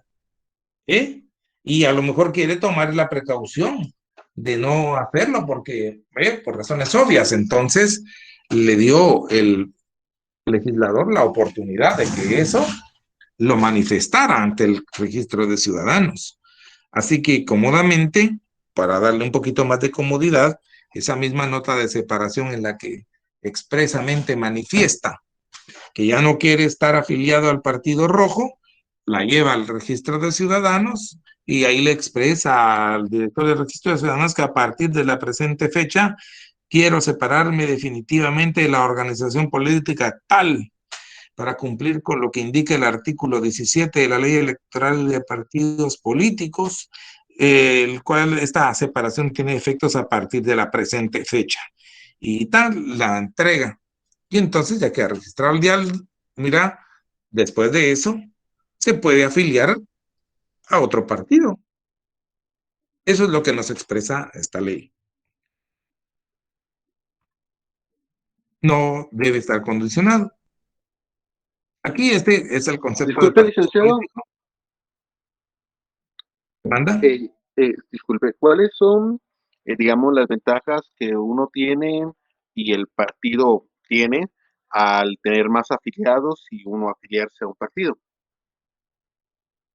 ¿eh? Y a lo mejor quiere tomar la precaución de no hacerlo porque, por razones obvias. Entonces, le dio el legislador la oportunidad de que eso lo manifestara ante el registro de ciudadanos. Así que cómodamente, para darle un poquito más de comodidad, esa misma nota de separación en la que expresamente manifiesta que ya no quiere estar afiliado al Partido Rojo, la lleva al registro de ciudadanos y ahí le expresa al director del registro de ciudadanos que a partir de la presente fecha quiero separarme definitivamente de la organización política tal para cumplir con lo que indica el artículo 17 de la Ley Electoral de Partidos Políticos, el cual esta separación tiene efectos a partir de la presente fecha. Y tal, la entrega. Y entonces ya queda registrado el dial. Mira, después de eso, se puede afiliar a otro partido. Eso es lo que nos expresa esta ley. No debe estar condicionado. Aquí este es el concepto de
Disculpe,
partido
licenciado,
político. ¿Manda?
disculpe, ¿cuáles son, digamos, las ventajas que uno tiene y el partido tiene al tener más afiliados y uno afiliarse a un partido?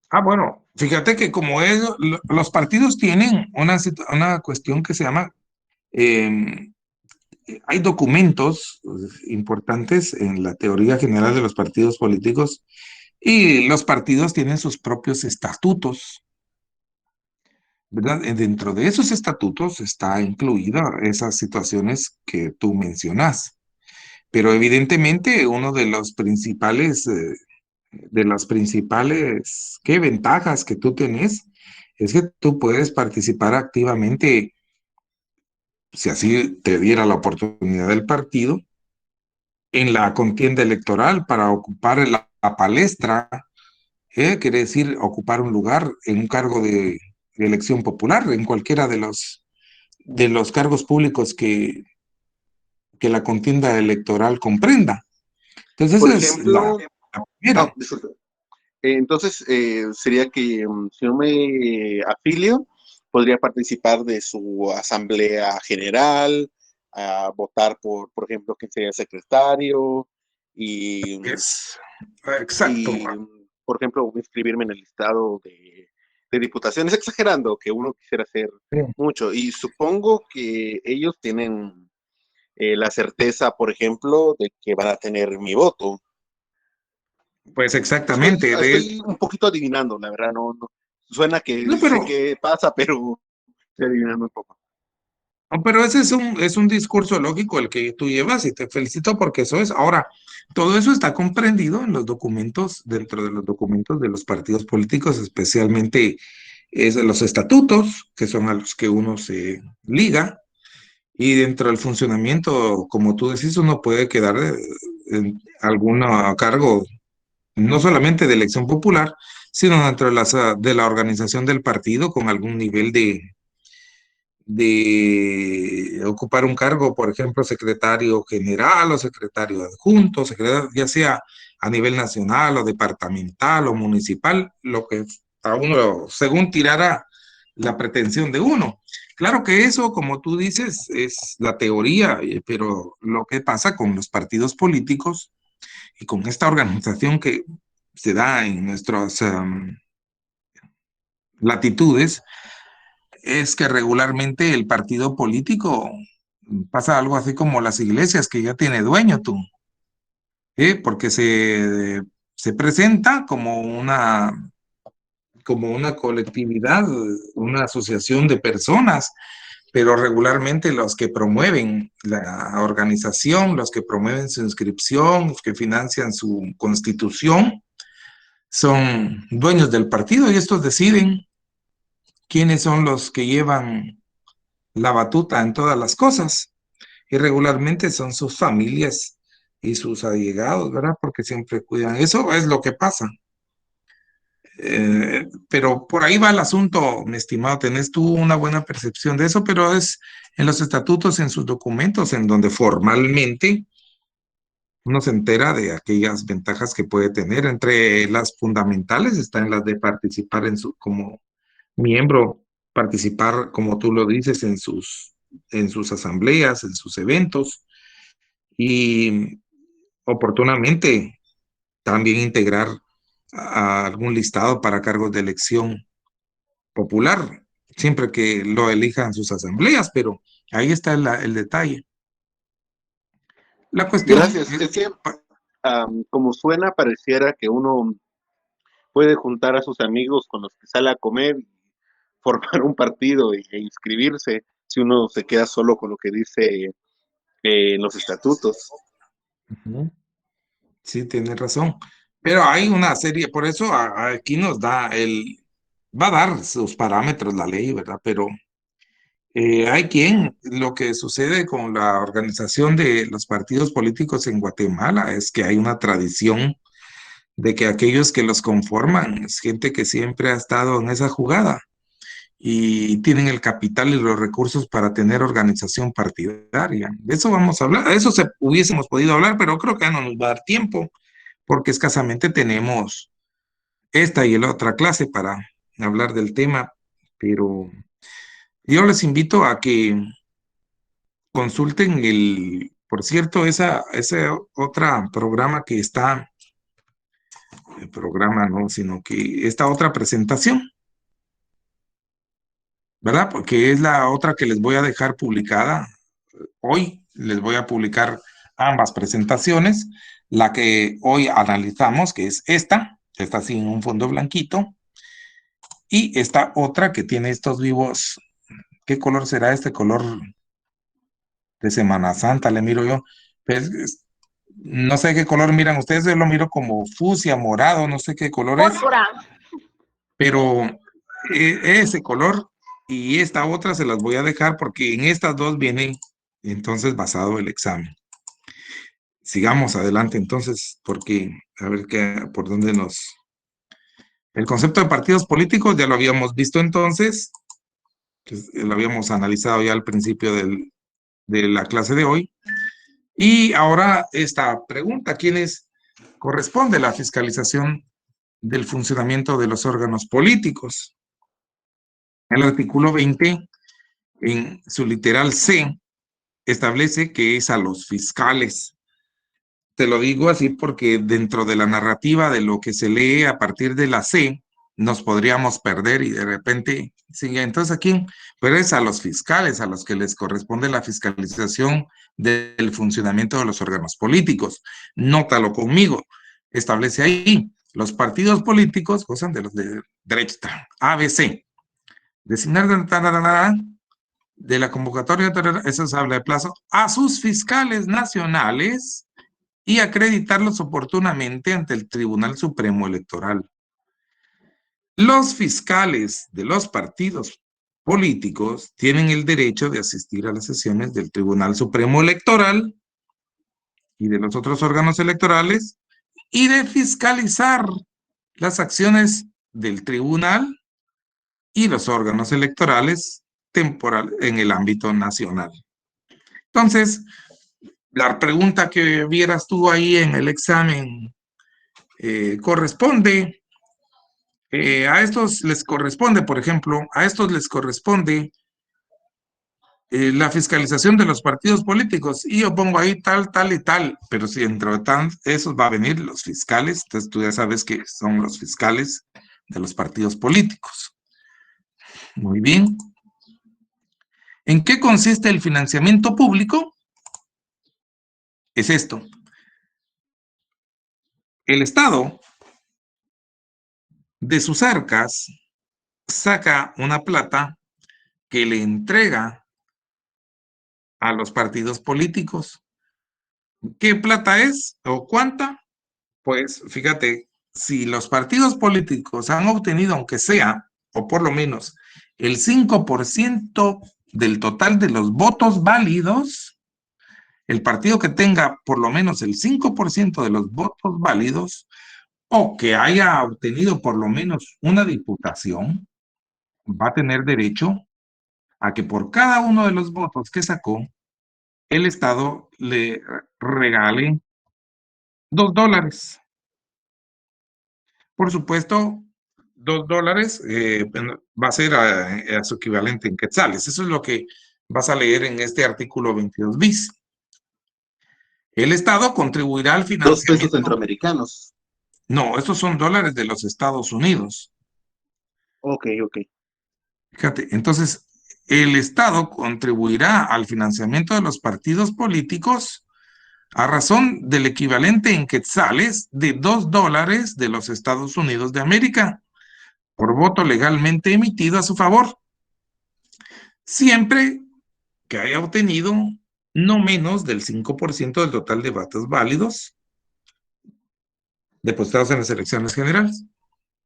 Ah, bueno, fíjate que como es, los partidos tienen una cuestión que se llama, eh, hay documentos importantes en la teoría general de los partidos políticos y los partidos tienen sus propios estatutos, ¿verdad? Dentro de esos estatutos está incluida esas situaciones que tú mencionas, pero evidentemente uno de las principales, ¿qué ventajas que tú tenés? Es que tú puedes participar activamente, si así te diera la oportunidad del partido, en la contienda electoral para ocupar la palestra, quiere decir ocupar un lugar en un cargo de elección popular, en cualquiera de los cargos públicos que la contienda electoral comprenda. Entonces,
Por
esa es
ejemplo,
la primera.
disculpe. Entonces, sería que si yo me afilio, podría participar de su asamblea general, a votar por ejemplo, quién sería el secretario y,
Es, exacto.
y, por ejemplo, inscribirme en el listado de diputaciones, exagerando que uno quisiera hacer
Sí.
mucho. Y supongo que ellos tienen la certeza, por ejemplo, de que van a tener mi voto.
Pues
Estoy,
exactamente.
estoy un poquito adivinando, la verdad, no. Suena que
No,
sé qué pasa, pero estoy adivinando un poco.
no, pero ese es un discurso lógico el que tú llevas y te felicito porque eso es. Ahora, todo eso está comprendido en los documentos, dentro de los documentos de los partidos políticos, especialmente es de los estatutos, que son a los que uno se liga, y dentro del funcionamiento, como tú decís, uno puede quedar en algún cargo, no solamente de elección popular, sino dentro de la organización del partido con algún nivel de ocupar un cargo, por ejemplo, secretario general o secretario adjunto, ya sea a nivel nacional o departamental o municipal, lo que a uno, según tirara la pretensión de uno. Claro que eso, como tú dices, es la teoría, pero lo que pasa con los partidos políticos y con esta organización que se da en nuestras latitudes, es que regularmente el partido político pasa algo así como las iglesias, que ya tiene dueño tú, porque se presenta como una colectividad, una asociación de personas pero regularmente los que promueven la organización, los que promueven su inscripción, los que financian su constitución, son dueños del partido y estos deciden quiénes son los que llevan la batuta en todas las cosas. Y regularmente son sus familias y sus allegados, ¿verdad? Porque siempre cuidan. Eso es lo que pasa. Pero por ahí va el asunto, mi estimado. Tenés tú una buena percepción de eso, pero es en los estatutos, en sus documentos, en donde formalmente uno se entera de aquellas ventajas que puede tener. Entre las fundamentales están las de participar como miembro, participar, como tú lo dices, en sus asambleas, en sus eventos y oportunamente también integrar a algún listado para cargos de elección popular, siempre que lo elijan sus asambleas, pero ahí está el detalle. La cuestión
Gracias. Es que, como suena, pareciera que uno puede juntar a sus amigos con los que sale a comer, formar un partido e inscribirse si uno se queda solo con lo que dice en los estatutos.
Ujú. Sí, tienes razón. Pero hay una serie, por eso aquí nos da va a dar sus parámetros la ley, ¿verdad? Pero lo que sucede con la organización de los partidos políticos en Guatemala es que hay una tradición de que aquellos que los conforman es gente que siempre ha estado en esa jugada y tienen el capital y los recursos para tener organización partidaria. De eso vamos a hablar, de eso hubiésemos podido hablar, pero creo que ya no nos va a dar tiempo porque escasamente tenemos esta y la otra clase para hablar del tema, pero yo les invito a que consulten por cierto, ese otra programa que está, el programa no, sino que esta otra presentación, ¿verdad? Porque es la otra que les voy a dejar publicada. Hoy les voy a publicar ambas presentaciones, la que hoy analizamos, que es esta así en un fondo blanquito, y esta otra que tiene estos vivos. ¿Qué color será este color de Semana Santa? Le miro yo. Pues, no sé qué color miran ustedes, yo lo miro como fucsia, morado, no sé qué color es,
Púrpura.
pero ese color y esta otra se las voy a dejar porque en estas dos viene entonces basado el examen. Sigamos adelante entonces, porque a ver por dónde nos... El concepto de partidos políticos ya lo habíamos visto entonces, lo habíamos analizado ya al principio de la clase de hoy. Y ahora esta pregunta, ¿quiénes corresponde la fiscalización del funcionamiento de los órganos políticos? El artículo 20, en su literal C, establece que es a los fiscales. Te lo digo así porque dentro de la narrativa de lo que se lee a partir de la C, nos podríamos perder y de repente, sí, entonces aquí, pero es a los fiscales a los que les corresponde la fiscalización del funcionamiento de los órganos políticos. Nótalo conmigo, establece ahí, los partidos políticos gozan de los de derecha, ABC, designar de la convocatoria, eso se habla de plazo, a sus fiscales nacionales y acreditarlos oportunamente ante el Tribunal Supremo Electoral. Los fiscales de los partidos políticos tienen el derecho de asistir a las sesiones del Tribunal Supremo Electoral y de los otros órganos electorales y de fiscalizar las acciones del tribunal y los órganos electorales temporal en el ámbito nacional. Entonces, la pregunta que vieras tú ahí en el examen corresponde, a estos les corresponde, por ejemplo, a estos les corresponde la fiscalización de los partidos políticos y yo pongo ahí tal, tal y tal, pero si dentro de esos va a venir los fiscales, entonces tú ya sabes que son los fiscales de los partidos políticos. Muy bien. ¿En qué consiste el financiamiento público? Es esto. El Estado de sus arcas saca una plata que le entrega a los partidos políticos. ¿Qué plata es o cuánta? Pues fíjate, si los partidos políticos han obtenido, aunque sea, o por lo menos, el 5% del total de los votos válidos, el partido que tenga por lo menos el 5% de los votos válidos, o que haya obtenido por lo menos una diputación, va a tener derecho a que por cada uno de los votos que sacó, el Estado le regale $2. Por supuesto, $2 va a ser a su equivalente en quetzales. Eso es lo que vas a leer en este artículo 22 bis. El Estado contribuirá al
2 pesos
financiamiento.
centroamericanos.
No, estos son dólares de los Estados Unidos.
Ok.
Fíjate, entonces, el Estado contribuirá al financiamiento de los partidos políticos a razón del equivalente en quetzales de $2 de los Estados Unidos de América por voto legalmente emitido a su favor, siempre que haya obtenido no menos del 5% del total de votos válidos depositados en las elecciones generales.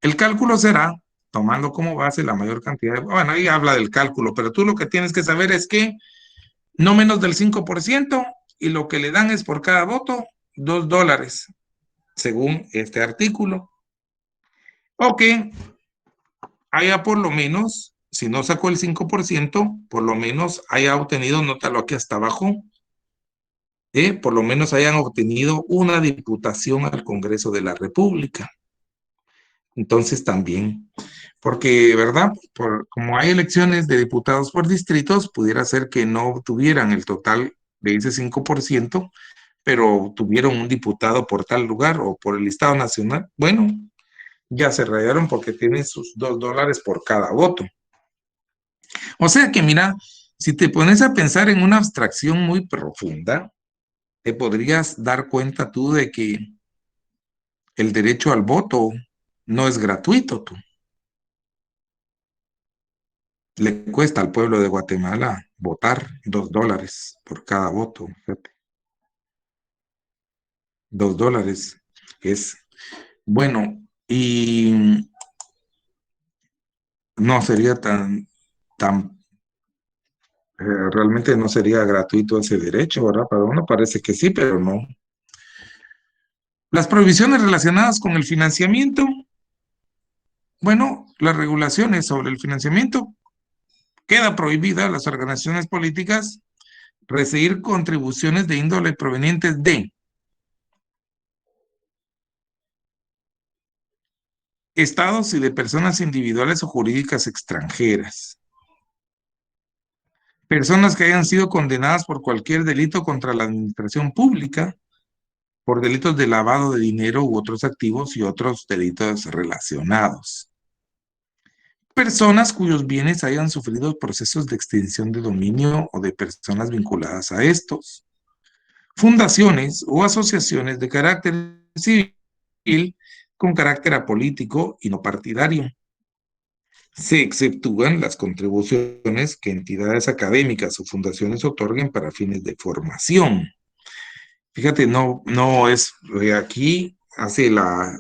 El cálculo será tomando como base la mayor cantidad de... Bueno, ahí habla del cálculo, pero tú lo que tienes que saber es que no menos del 5% y lo que le dan es por cada voto $2, según este artículo. O que haya por lo menos, si no sacó el 5%, por lo menos haya obtenido, nótalo aquí hasta abajo, por lo menos hayan obtenido una diputación al Congreso de la República. Entonces también, porque, ¿verdad? Como hay elecciones de diputados por distritos, pudiera ser que no obtuvieran el total de ese 5%, pero tuvieron un diputado por tal lugar o por el Estado Nacional. Bueno, ya se rayaron porque tienen sus $2 por cada voto. O sea que mira, si te pones a pensar en una abstracción muy profunda, te podrías dar cuenta tú de que el derecho al voto no es gratuito, tú. Le cuesta al pueblo de Guatemala votar $2 por cada voto. Fíjate. $2 es bueno y no sería tan realmente no sería gratuito ese derecho, ¿verdad? Para uno parece que sí, pero no. Las prohibiciones relacionadas con el financiamiento, bueno, las regulaciones sobre el financiamiento, queda prohibida a las organizaciones políticas recibir contribuciones de índole provenientes de estados y de personas individuales o jurídicas extranjeras, personas que hayan sido condenadas por cualquier delito contra la administración pública, por delitos de lavado de dinero u otros activos y otros delitos relacionados. Personas cuyos bienes hayan sufrido procesos de extinción de dominio o de personas vinculadas a estos. Fundaciones o asociaciones de carácter civil con carácter apolítico y no partidario. Se exceptúan las contribuciones que entidades académicas o fundaciones otorguen para fines de formación. Fíjate, no es, aquí hace la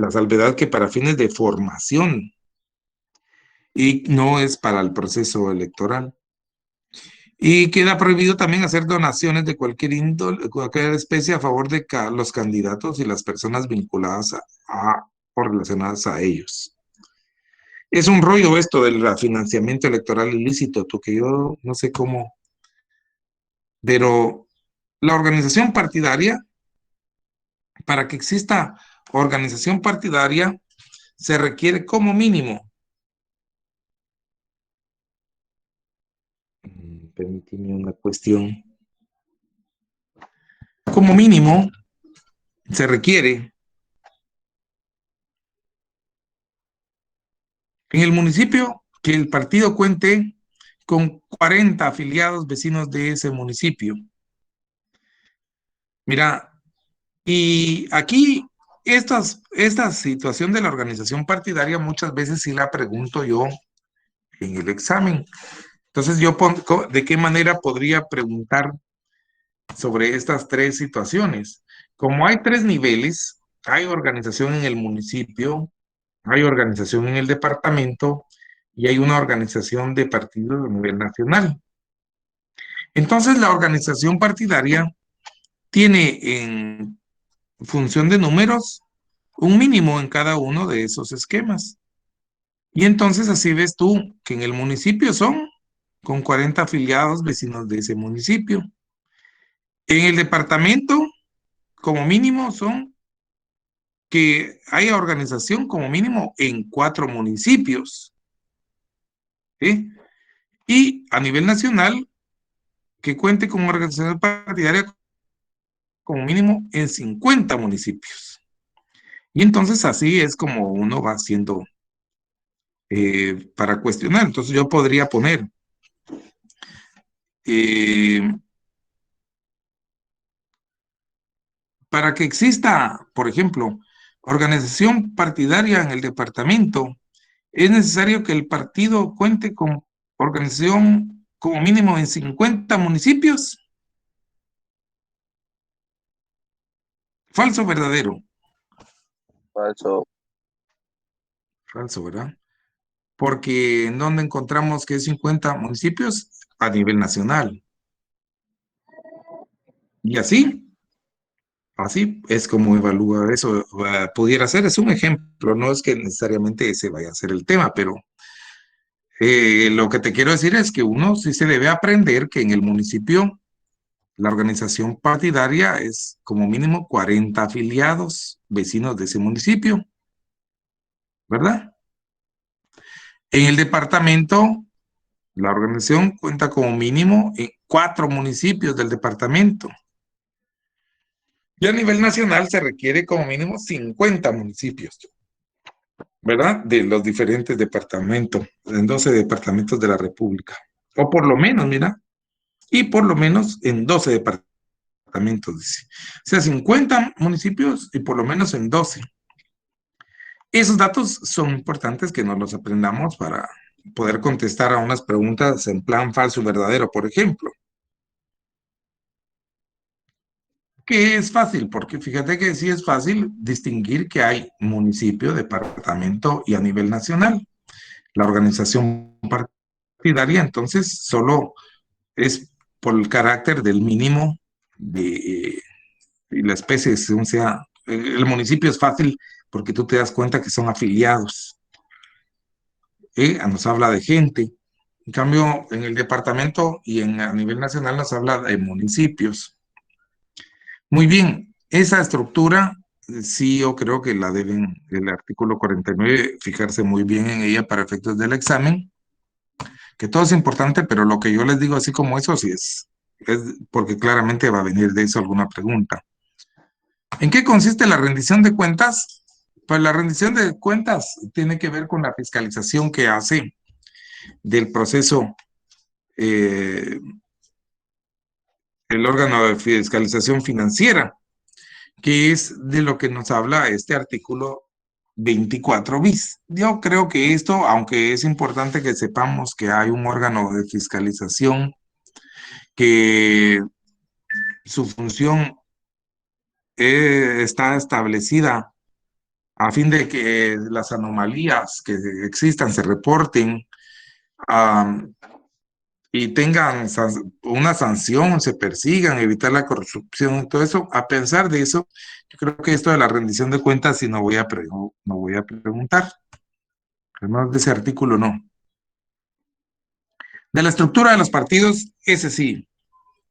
salvedad que para fines de formación y no es para el proceso electoral. Y queda prohibido también hacer donaciones de cualquier índole, cualquier especie a favor de los candidatos y las personas vinculadas o relacionadas a ellos. Es un rollo esto del financiamiento electoral ilícito, tú que yo no sé cómo, pero la organización partidaria, para que exista organización partidaria, se requiere como mínimo, permíteme una cuestión, como mínimo se requiere en el municipio que el partido cuente con 40 afiliados vecinos de ese municipio. Mira, y aquí esta situación de la organización partidaria muchas veces sí la pregunto yo en el examen. Entonces, ¿de qué manera podría preguntar sobre estas tres situaciones? Como hay tres niveles, hay organización en el municipio, hay organización en el departamento y hay una organización de partidos a nivel nacional. Entonces, la organización partidaria tiene en función de números un mínimo en cada uno de esos esquemas. Y entonces así ves tú que en el municipio son con 40 afiliados vecinos de ese municipio. En el departamento, como mínimo, son que haya organización como mínimo en 4 municipios. ¿Sí? Y a nivel nacional, que cuente con organización partidaria como mínimo en 50 municipios. Y entonces así es como uno va haciendo para cuestionar. Entonces yo podría poner eh, para que exista, por ejemplo, organización partidaria en el departamento, es necesario que el partido cuente con organización como mínimo en 50 municipios. Falso o verdadero.
Falso.
Falso, ¿verdad? Porque ¿en dónde encontramos que es 50 municipios? A nivel nacional. Y así es como evalúa eso. Pudiera ser, es un ejemplo, no es que necesariamente ese vaya a ser el tema, pero lo que te quiero decir es que uno sí se debe aprender que en el municipio la organización partidaria es como mínimo 40 afiliados vecinos de ese municipio, ¿verdad? En el departamento, la organización cuenta como mínimo en 4 municipios del departamento. Y a nivel nacional se requiere como mínimo 50 municipios, ¿verdad? De los diferentes departamentos, en 12 departamentos de la República. O por lo menos, mira, y por lo menos en 12 departamentos, dice. O sea, 50 municipios y por lo menos en 12. Esos datos son importantes que nos los aprendamos para poder contestar a unas preguntas en plan falso y verdadero, por ejemplo. Que es fácil, porque fíjate que sí es fácil distinguir que hay municipio, departamento y a nivel nacional. La organización partidaria, entonces, solo es por el carácter del mínimo de la especie, según sea. El municipio es fácil porque tú te das cuenta que son afiliados. Nos habla de gente. En cambio, en el departamento y a nivel nacional nos habla de municipios. Muy bien, esa estructura, sí, yo creo que la deben, el artículo 49, fijarse muy bien en ella para efectos del examen, que todo es importante, pero lo que yo les digo así como eso sí es porque claramente va a venir de eso alguna pregunta. ¿En qué consiste la rendición de cuentas? Pues la rendición de cuentas tiene que ver con la fiscalización que hace del proceso el órgano de fiscalización financiera, que es de lo que nos habla este artículo 24 bis. Yo creo que esto, aunque es importante que sepamos que hay un órgano de fiscalización que su función está establecida a fin de que las anomalías que existan se reporten y tengan una sanción, se persigan, evitar la corrupción, todo eso. A pesar de eso, yo creo que esto de la rendición de cuentas sí no voy a preguntar. Además de ese artículo, no. De la estructura de los partidos, ese sí.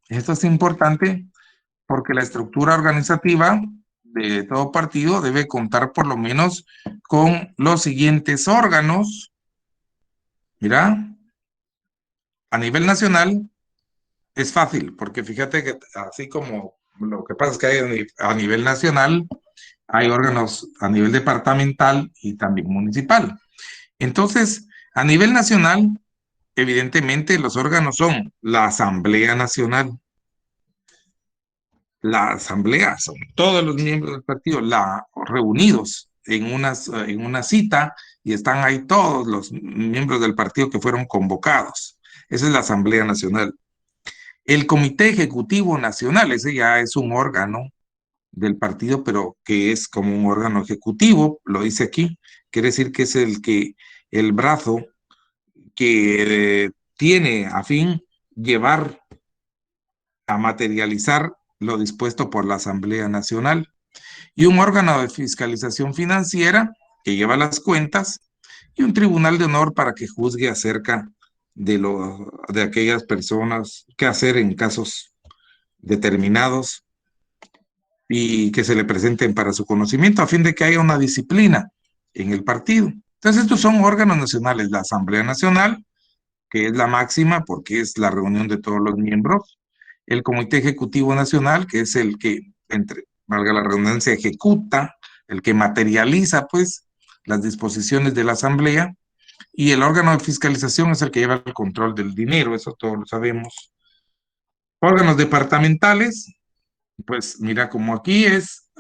Esto es importante porque la estructura organizativa de todo partido debe contar por lo menos con los siguientes órganos. Mira, a nivel nacional es fácil, porque fíjate que así como lo que pasa es que hay a nivel nacional, hay órganos a nivel departamental y también municipal. Entonces, a nivel nacional, evidentemente los órganos son la Asamblea Nacional. La Asamblea son todos los miembros del partido reunidos en una cita y están ahí todos los miembros del partido que fueron convocados. Esa es la Asamblea Nacional. El Comité Ejecutivo Nacional, ese ya es un órgano del partido, pero que es como un órgano ejecutivo, lo dice aquí, quiere decir que es el brazo que tiene a fin llevar a materializar lo dispuesto por la Asamblea Nacional, y un órgano de fiscalización financiera que lleva las cuentas, y un tribunal de honor para que juzgue acerca de aquellas personas, qué hacer en casos determinados y que se le presenten para su conocimiento a fin de que haya una disciplina en el partido. Entonces, estos son órganos nacionales, la Asamblea Nacional, que es la máxima porque es la reunión de todos los miembros, el Comité Ejecutivo Nacional, que es el que, valga la redundancia, ejecuta, el que materializa, pues, las disposiciones de la Asamblea, y el órgano de fiscalización es el que lleva el control del dinero, eso todos lo sabemos. Órganos departamentales, pues mira, como aquí es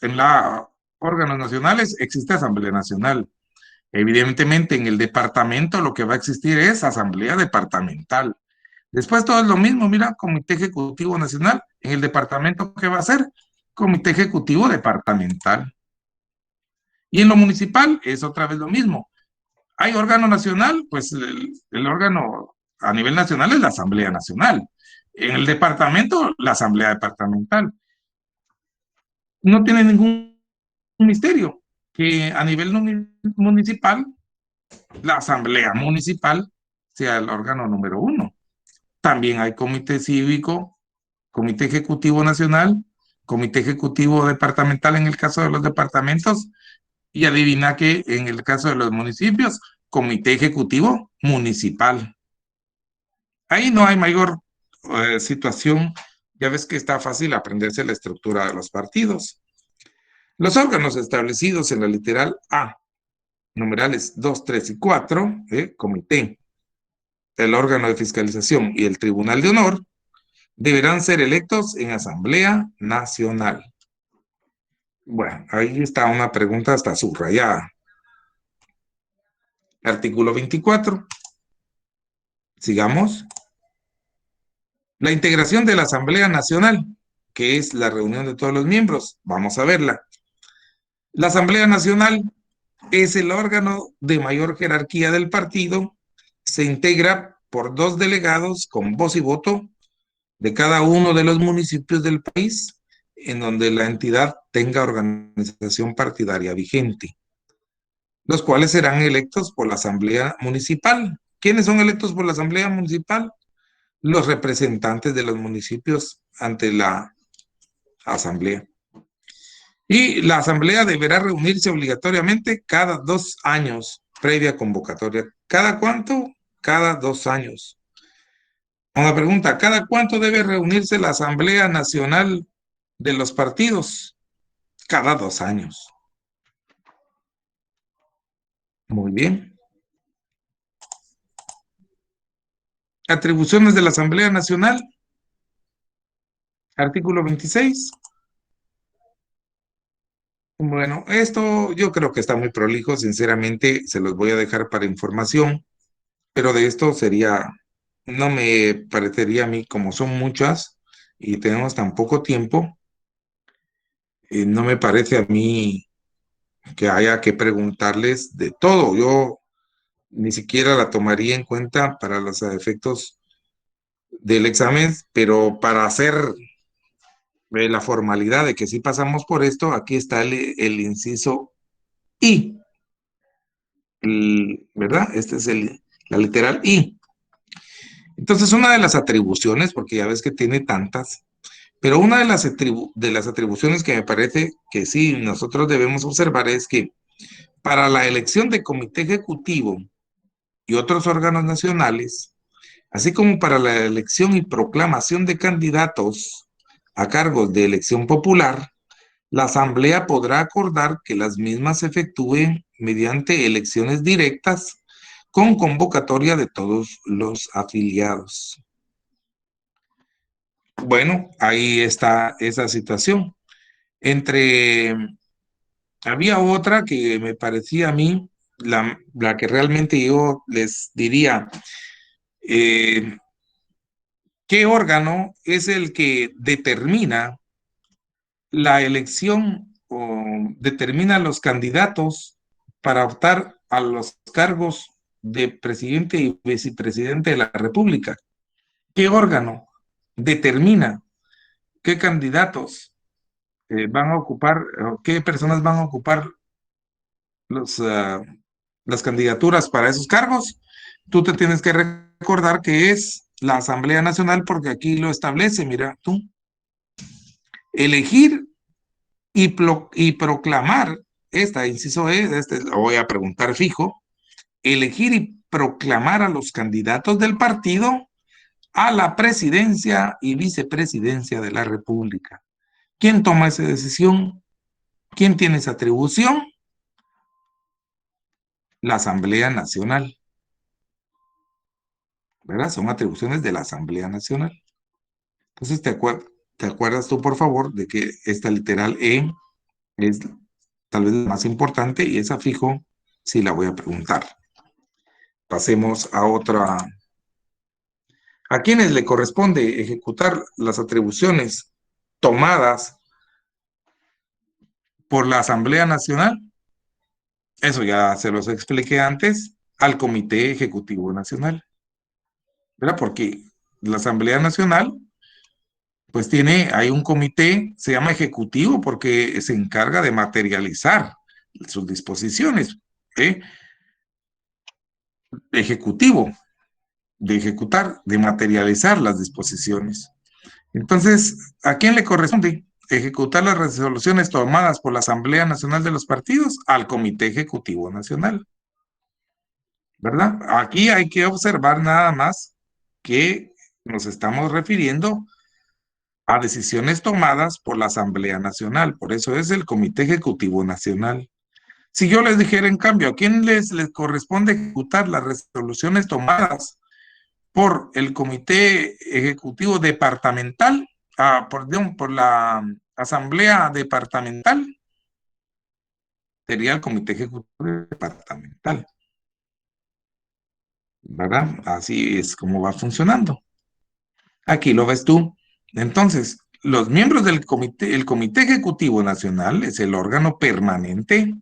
en la órganos nacionales, existe Asamblea Nacional. Evidentemente, en el departamento lo que va a existir es Asamblea Departamental. Después todo es lo mismo, mira, Comité Ejecutivo Nacional. En el departamento, ¿qué va a ser? Comité Ejecutivo Departamental. Y en lo municipal es otra vez lo mismo. Hay órgano nacional, pues el órgano a nivel nacional es la Asamblea Nacional. En el departamento, la Asamblea Departamental. No tiene ningún misterio que a nivel municipal, la Asamblea Municipal sea el órgano número uno. También hay comité cívico, comité ejecutivo nacional, comité ejecutivo departamental en el caso de los departamentos, y adivina que en el caso de los municipios, comité ejecutivo municipal. Ahí no hay mayor situación. Ya ves que está fácil aprenderse la estructura de los partidos. Los órganos establecidos en la literal A, numerales 2, 3 y 4, comité, el órgano de fiscalización y el tribunal de honor, deberán ser electos en Asamblea Nacional. Bueno, ahí está una pregunta hasta subrayada. Artículo 24. Sigamos. La integración de la Asamblea Nacional, que es la reunión de todos los miembros. Vamos a verla. La Asamblea Nacional es el órgano de mayor jerarquía del partido. Se integra por 2 delegados con voz y voto de cada uno de los municipios del país en donde la entidad tenga organización partidaria vigente, los cuales serán electos por la Asamblea Municipal. ¿Quiénes son electos por la Asamblea Municipal? Los representantes de los municipios ante la Asamblea. Y la Asamblea deberá reunirse obligatoriamente cada 2 años, previa convocatoria. ¿Cada cuánto? Cada 2 años. Una pregunta, ¿cada cuánto debe reunirse la Asamblea Nacional de los partidos? Cada 2 años. Muy bien. Atribuciones de la Asamblea Nacional. Artículo 26. Bueno, esto yo creo que está muy prolijo, sinceramente se los voy a dejar para información, pero de esto no me parecería a mí, como son muchas y tenemos tan poco tiempo, no me parece a mí que haya que preguntarles de todo. Yo ni siquiera la tomaría en cuenta para los efectos del examen, pero para hacer la formalidad de que sí pasamos por esto, aquí está el inciso I, ¿verdad? Este es la literal I. Entonces, una de las atribuciones, porque ya ves que tiene tantas, pero una de las atribuciones que me parece que sí nosotros debemos observar es que para la elección de comité ejecutivo y otros órganos nacionales, así como para la elección y proclamación de candidatos a cargos de elección popular, la Asamblea podrá acordar que las mismas se efectúen mediante elecciones directas con convocatoria de todos los afiliados. Bueno, ahí está esa situación. Había otra que me parecía a mí, la que realmente yo les diría, ¿Qué órgano es el que determina la elección o determina los candidatos para optar a los cargos de presidente y vicepresidente de la República? ¿Qué órgano determina qué candidatos van a ocupar, o qué personas van a ocupar los, las candidaturas para esos cargos? Tú te tienes que recordar que es la Asamblea Nacional, porque aquí lo establece, mira tú, elegir y proclamar, inciso E, lo voy a preguntar fijo, elegir y proclamar a los candidatos del partido a la presidencia y vicepresidencia de la República. ¿Quién toma esa decisión? ¿Quién tiene esa atribución? La Asamblea Nacional, ¿verdad? Son atribuciones de la Asamblea Nacional. Entonces, ¿te acuerdas tú, por favor, de que esta literal E es tal vez la más importante y esa fijo sí la voy a preguntar? Pasemos a otra. ¿A quiénes le corresponde ejecutar las atribuciones tomadas por la Asamblea Nacional? Eso ya se los expliqué antes, al Comité Ejecutivo Nacional, ¿verdad? Porque la Asamblea Nacional, pues hay un comité, se llama Ejecutivo, porque se encarga de materializar sus disposiciones, ¿eh? Ejecutivo, de ejecutar, de materializar las disposiciones. Entonces, ¿a quién le corresponde ejecutar las resoluciones tomadas por la Asamblea Nacional de los Partidos? Al Comité Ejecutivo Nacional, ¿verdad? Aquí hay que observar nada más que nos estamos refiriendo a decisiones tomadas por la Asamblea Nacional, por eso es el Comité Ejecutivo Nacional. Si yo les dijera, en cambio, ¿a quién les corresponde ejecutar las resoluciones tomadas por el Comité Ejecutivo Departamental, por la Asamblea Departamental? Sería el Comité Ejecutivo Departamental, ¿verdad? Así es como va funcionando. Aquí lo ves tú. Entonces, los miembros del comité, el Comité Ejecutivo Nacional es el órgano permanente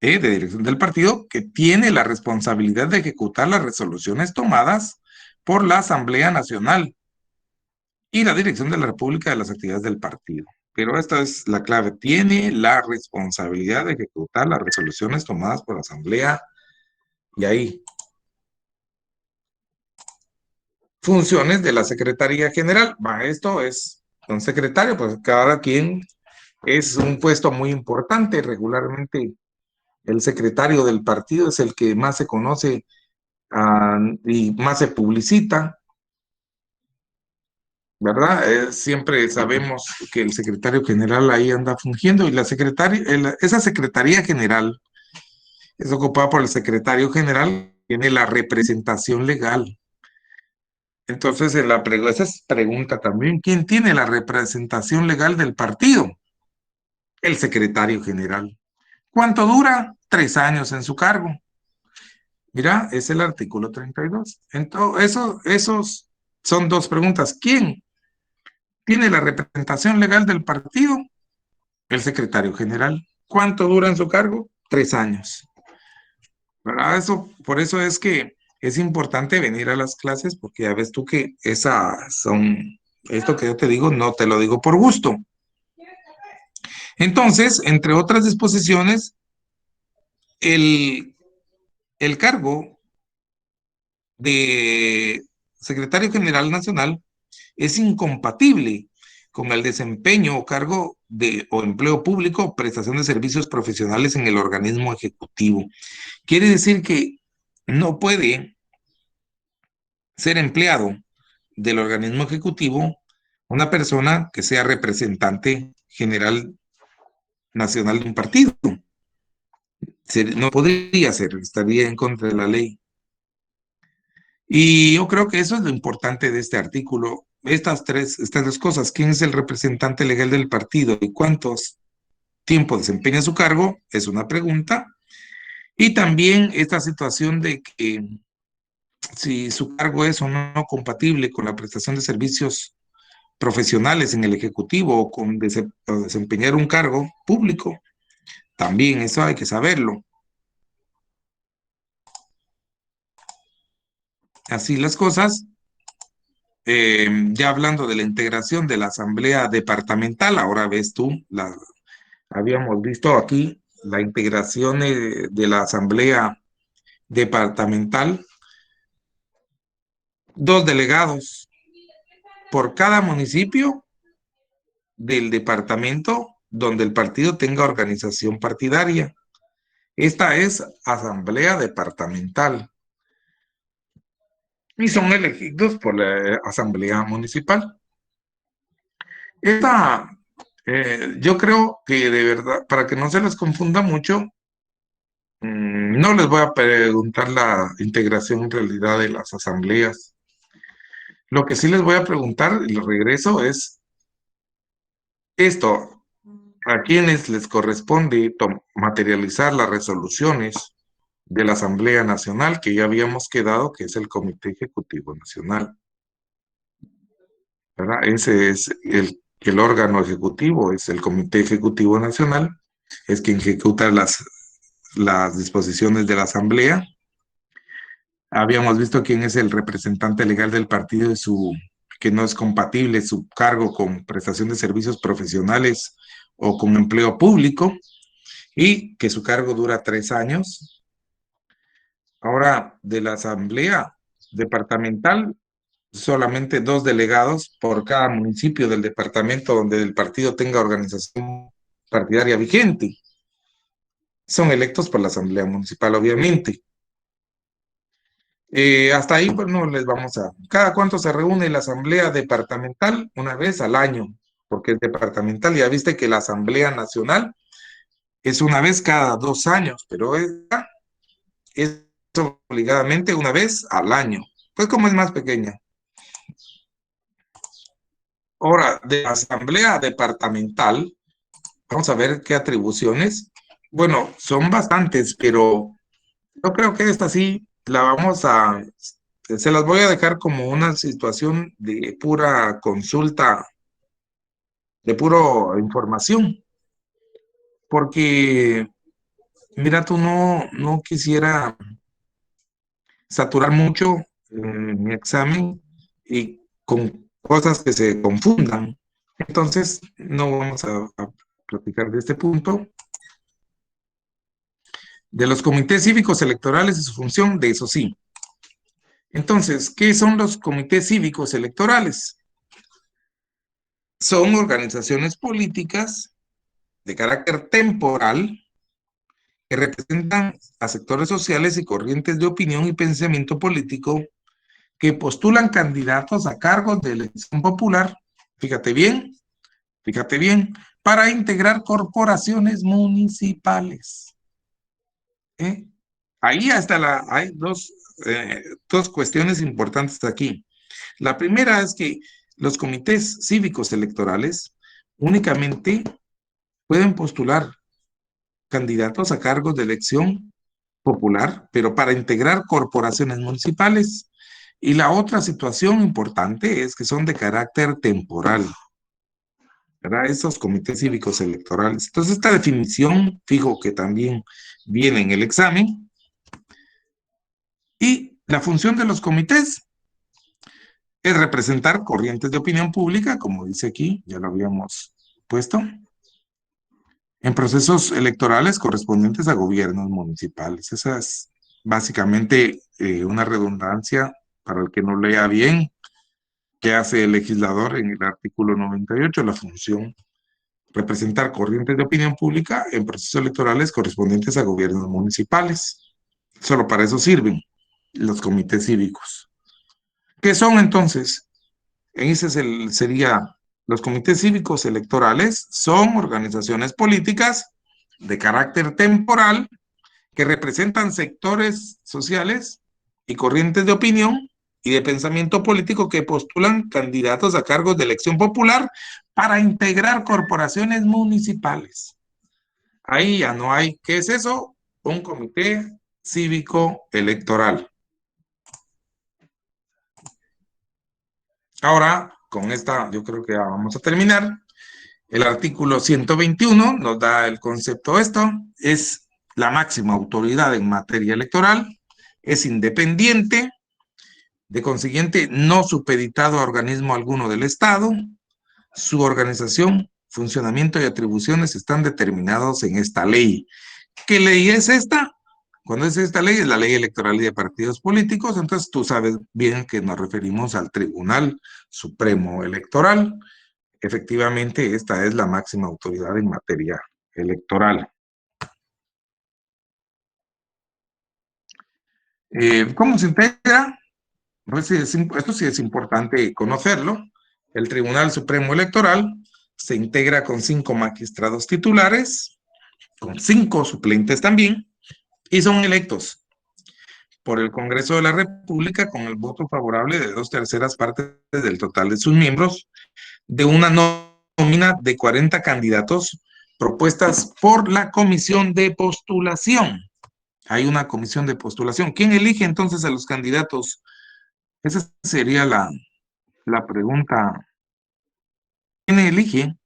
de dirección del partido que tiene la responsabilidad de ejecutar las resoluciones tomadas por la Asamblea Nacional y la dirección de la República de las actividades del partido. Pero esta es la clave, tiene la responsabilidad de ejecutar las resoluciones tomadas por la Asamblea. Y ahí, funciones de la Secretaría General. Esto es un secretario, pues cada quien es un puesto muy importante. Regularmente el secretario del partido es el que más se conoce y más se publicita, ¿verdad? Siempre sabemos que el secretario general ahí anda fungiendo y esa secretaría general es ocupada por el secretario general, tiene la representación legal. Entonces, esa es pregunta también, ¿quién tiene la representación legal del partido? El secretario general. ¿Cuánto dura? 3 años en su cargo. Mira, es el artículo 32. Entonces, esos son dos preguntas. ¿Quién tiene la representación legal del partido? El secretario general. ¿Cuánto dura en su cargo? 3 años. ¿Verdad? Por eso es que es importante venir a las clases, porque ya ves tú que esto que yo te digo, no te lo digo por gusto. Entonces, entre otras disposiciones, el cargo de secretario general nacional es incompatible con el desempeño o cargo o empleo público o prestación de servicios profesionales en el organismo ejecutivo. Quiere decir que no puede ser empleado del organismo ejecutivo una persona que sea representante general nacional de un partido. No podría ser, estaría en contra de la ley. Y yo creo que eso es lo importante de este artículo. Estas dos cosas, ¿quién es el representante legal del partido y cuántos tiempo desempeña su cargo? Es una pregunta. Y también esta situación de que si su cargo es o no compatible con la prestación de servicios profesionales en el Ejecutivo o con o desempeñar un cargo público. También eso hay que saberlo. Así las cosas, ya hablando de la integración de la Asamblea Departamental, ahora ves tú, habíamos visto aquí la integración de la Asamblea Departamental, 2 delegados por cada municipio del departamento donde el partido tenga organización partidaria. Esta es Asamblea Departamental y son elegidos por la Asamblea Municipal. Esta, yo creo que de verdad, para que no se les confunda mucho, no les voy a preguntar la integración en realidad de las asambleas. Lo que sí les voy a preguntar, y lo regreso, es esto, a quienes les corresponde materializar las resoluciones de la Asamblea Nacional, que ya habíamos quedado, que es el Comité Ejecutivo Nacional, ¿verdad? Ese es el órgano ejecutivo, es el Comité Ejecutivo Nacional, es quien ejecuta las disposiciones de la Asamblea. Habíamos visto quién es el representante legal del partido y que no es compatible su cargo con prestación de servicios profesionales o con empleo público y que su cargo dura 3 años. Ahora, de la Asamblea Departamental, solamente 2 delegados por cada municipio del departamento donde el partido tenga organización partidaria vigente. Son electos por la Asamblea Municipal, obviamente. Hasta ahí, pues no les vamos a... ¿Cada cuánto se reúne la Asamblea Departamental? Una vez al año, porque es departamental. Ya viste que la Asamblea Nacional es una vez cada 2 años, pero es obligadamente una vez al año. Pues como es más pequeña. Ahora, de la Asamblea Departamental, vamos a ver qué atribuciones. Bueno, son bastantes, pero yo creo que esta sí la se las voy a dejar como una situación de pura consulta, de pura información, porque mira, tú no quisiera saturar mucho mi examen y con cosas que se confundan. Entonces, no vamos a platicar de este punto. De los comités cívicos electorales y su función, de eso sí. Entonces, ¿qué son los comités cívicos electorales? Son organizaciones políticas de carácter temporal que representan a sectores sociales y corrientes de opinión y pensamiento político que postulan candidatos a cargos de elección popular, fíjate bien, para integrar corporaciones municipales. Ahí hay dos cuestiones importantes aquí. La primera es que los comités cívicos electorales únicamente pueden postular candidatos a cargos de elección popular, pero para integrar corporaciones municipales. Y la otra situación importante es que son de carácter temporal, ¿verdad? Esos comités cívicos electorales. Entonces, esta definición, fijo que también viene en el examen. Y la función de los comités es representar corrientes de opinión pública, como dice aquí, ya lo habíamos puesto, en procesos electorales correspondientes a gobiernos municipales. Esa es básicamente una redundancia para el que no lea bien, que hace el legislador en el artículo 98, la función representar corrientes de opinión pública en procesos electorales correspondientes a gobiernos municipales. Solo para eso sirven los comités cívicos. ¿Qué son entonces? Ese sería los comités cívicos electorales, son organizaciones políticas de carácter temporal que representan sectores sociales y corrientes de opinión y de pensamiento político que postulan candidatos a cargos de elección popular para integrar corporaciones municipales. Ahí ya no hay, ¿qué es eso? Un comité cívico electoral. Ahora, con esta, yo creo que ya vamos a terminar. El artículo 121 nos da el concepto esto, es la máxima autoridad en materia electoral, es independiente, de consiguiente no supeditado a organismo alguno del Estado, su organización, funcionamiento y atribuciones están determinados en esta ley. ¿Qué ley es esta? Cuando es esta ley, es la ley electoral y de partidos políticos, entonces tú sabes bien que nos referimos al Tribunal Supremo Electoral. Efectivamente, esta es la máxima autoridad en materia electoral. ¿Cómo se integra? Pues esto sí es importante conocerlo. El Tribunal Supremo Electoral se integra con 5 magistrados titulares, con 5 suplentes también, y son electos por el Congreso de la República con el voto favorable de 2/3 partes del total de sus miembros, de una nómina de 40 candidatos propuestas por la comisión de postulación. Hay una comisión de postulación. ¿Quién elige entonces a los candidatos? Esa sería la pregunta. ¿Quién elige?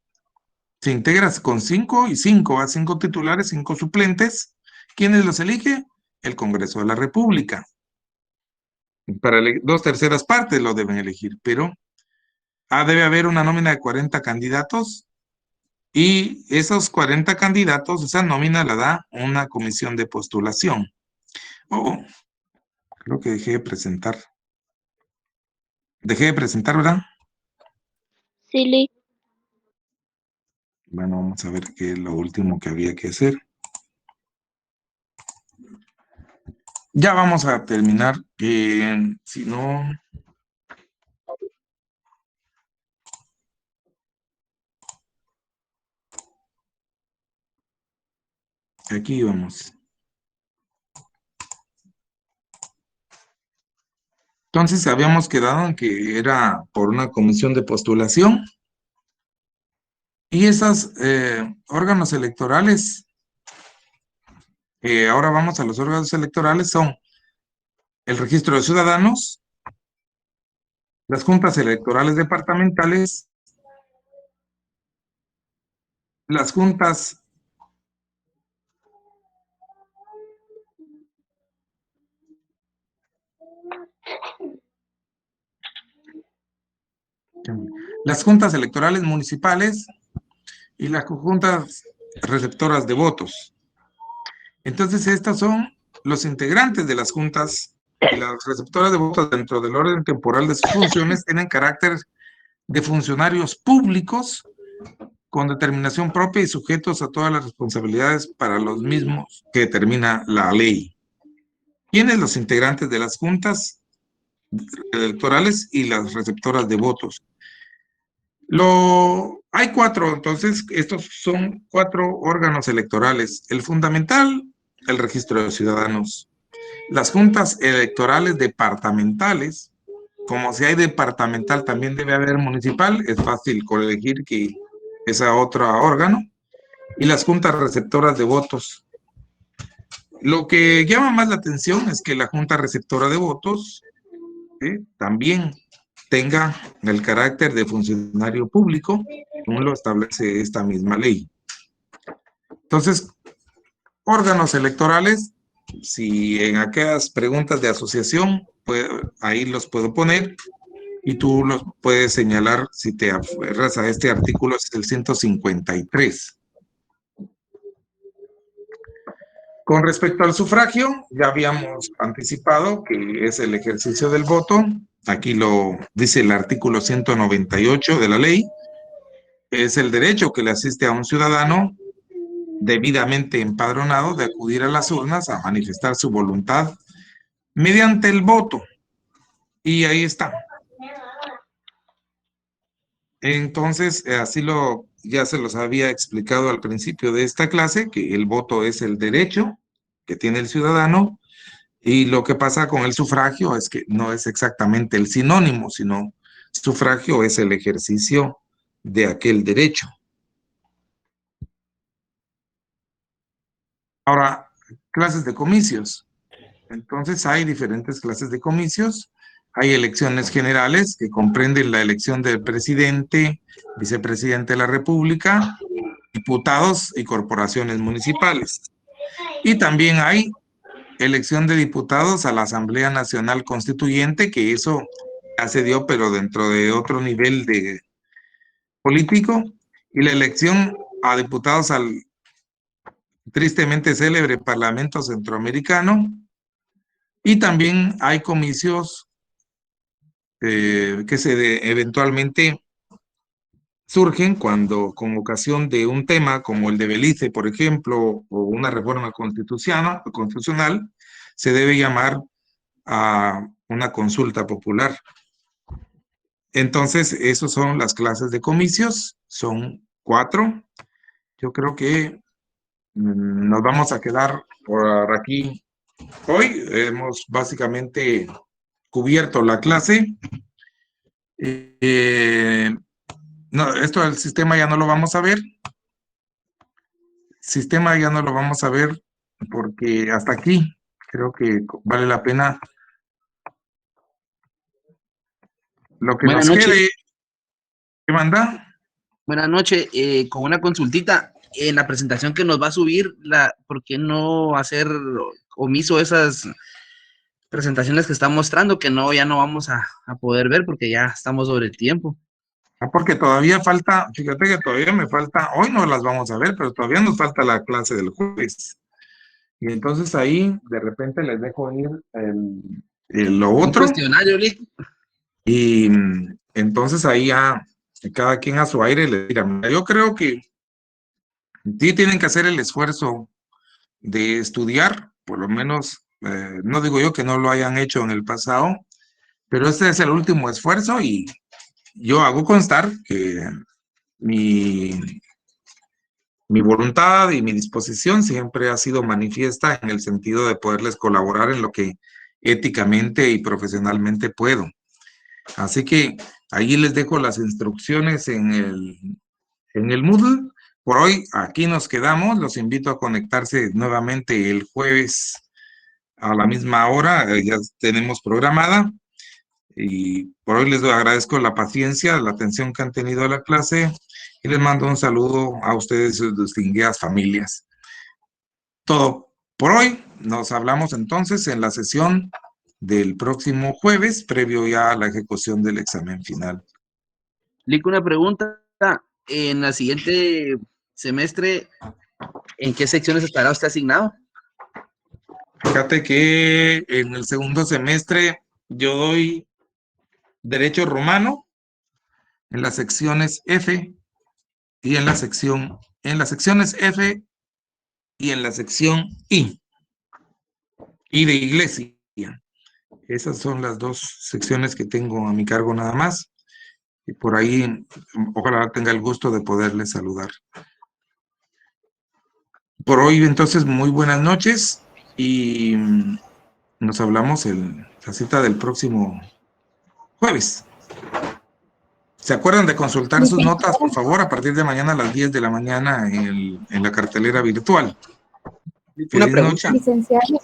Se integra con 5 y 5, a 5 titulares, 5 suplentes. ¿Quiénes los elige? El Congreso de la República. Para 2/3 partes lo deben elegir, pero debe haber una nómina de 40 candidatos y esos 40 candidatos, esa nómina la da una comisión de postulación. Oh, creo que dejé de presentar. Dejé de presentar, ¿verdad?
Sí, Lee.
Bueno, vamos a ver qué es lo último que había que hacer. Ya vamos a terminar. Si no, aquí vamos. Entonces habíamos quedado en que era por una comisión de postulación y esos órganos electorales, ahora vamos a los órganos electorales, son el registro de ciudadanos, las juntas electorales departamentales, las juntas, las juntas electorales municipales y las juntas receptoras de votos. Entonces, estas son los integrantes de las juntas y las receptoras de votos dentro del orden temporal de sus funciones tienen carácter de funcionarios públicos con determinación propia y sujetos a todas las responsabilidades para los mismos que determina la ley. ¿Quiénes los integrantes de las juntas electorales y las receptoras de votos? Hay 4, entonces estos son 4 órganos electorales. El fundamental, el registro de ciudadanos. Las juntas electorales departamentales, como si hay departamental, también debe haber municipal, es fácil colegir que es a otro órgano. Y las juntas receptoras de votos. Lo que llama más la atención es que la junta receptora de votos también tenga el carácter de funcionario público, como lo establece esta misma ley. Entonces, órganos electorales, si en aquellas preguntas de asociación, pues, ahí los puedo poner y tú los puedes señalar si te aferras a este artículo, es el 153. Con respecto al sufragio, ya habíamos anticipado que es el ejercicio del voto. Aquí lo dice el artículo 198 de la ley. Es el derecho que le asiste a un ciudadano debidamente empadronado de acudir a las urnas a manifestar su voluntad mediante el voto. Y ahí está. Entonces, ya se los había explicado al principio de esta clase, que el voto es el derecho que tiene el ciudadano. Y lo que pasa con el sufragio es que no es exactamente el sinónimo, sino sufragio es el ejercicio de aquel derecho. Ahora, clases de comicios. Entonces hay diferentes clases de comicios. Hay elecciones generales que comprenden la elección del presidente, vicepresidente de la República, diputados y corporaciones municipales. Y también hay elección de diputados a la Asamblea Nacional Constituyente, que eso ya se dio, pero dentro de otro nivel de político, y la elección a diputados al tristemente célebre Parlamento Centroamericano, y también hay comicios que eventualmente surgen cuando, con ocasión de un tema como el de Belice, por ejemplo, o una reforma constitucional, se debe llamar a una consulta popular. Entonces, esos son las clases de comicios, son 4. Yo creo que nos vamos a quedar por aquí hoy. Hemos básicamente cubierto la clase. No, esto del sistema ya no lo vamos a ver. Sistema ya no lo vamos a ver porque hasta aquí creo que vale la pena lo que
Buenas
nos
noches.
quede. ¿Qué manda?
Buenas noches. Con una consultita, en la presentación que nos va a subir, ¿por qué no hacer omiso esas presentaciones que está mostrando, que ya no vamos a poder ver porque ya estamos sobre el tiempo?
Porque todavía falta, fíjate que todavía me falta, hoy no las vamos a ver, pero todavía nos falta la clase del jueves. Y entonces ahí de repente les dejo ir lo
Un
otro.
cuestionario, Lick.
Y entonces ahí ya cada quien a su aire le dirá. Yo creo que sí tienen que hacer el esfuerzo de estudiar, por lo menos, no digo yo que no lo hayan hecho en el pasado, pero este es el último esfuerzo y yo hago constar que mi voluntad y mi disposición siempre ha sido manifiesta en el sentido de poderles colaborar en lo que éticamente y profesionalmente puedo. Así que ahí les dejo las instrucciones en el Moodle. Por hoy aquí nos quedamos. Los invito a conectarse nuevamente el jueves a la misma hora. Ya tenemos programada. Y por hoy les agradezco la paciencia, la atención que han tenido a la clase y les mando un saludo a ustedes y sus distinguidas familias. Todo por hoy. Nos hablamos entonces en la sesión del próximo jueves, previo ya a la ejecución del examen final.
Lick, una pregunta. En el siguiente semestre, ¿en qué secciones estará usted asignado?
Fíjate que en el segundo semestre yo doy Derecho Romano en las secciones F y en las secciones F y en la sección I de Iglesia. Esas son las 2 secciones que tengo a mi cargo nada más. Y por ahí, ojalá tenga el gusto de poderles saludar. Por hoy, entonces, muy buenas noches y nos hablamos en la cita del próximo jueves. ¿Se acuerdan de consultar sus notas, por favor, a partir de mañana a las 10 de la mañana en la cartelera virtual?
Una
Feliz
pregunta.
noche.
Licenciado.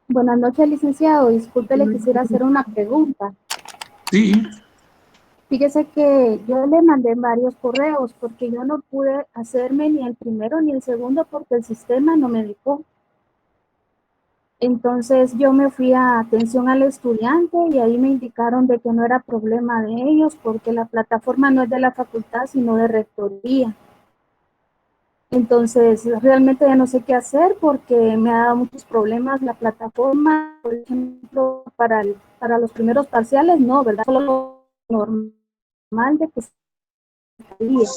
Buenas noches, licenciado. Disculpe, le quisiera hacer una pregunta.
Sí,
Fíjese que yo le mandé varios correos porque yo no pude hacerme ni el primero ni el segundo porque el sistema no me dejó. Entonces yo me fui a atención al estudiante y ahí me indicaron de que no era problema de ellos porque la plataforma no es de la facultad sino de rectoría. Entonces realmente ya no sé qué hacer porque me ha dado muchos problemas la plataforma. Por ejemplo, para los primeros parciales no, ¿verdad? Solo lo normal de que salía.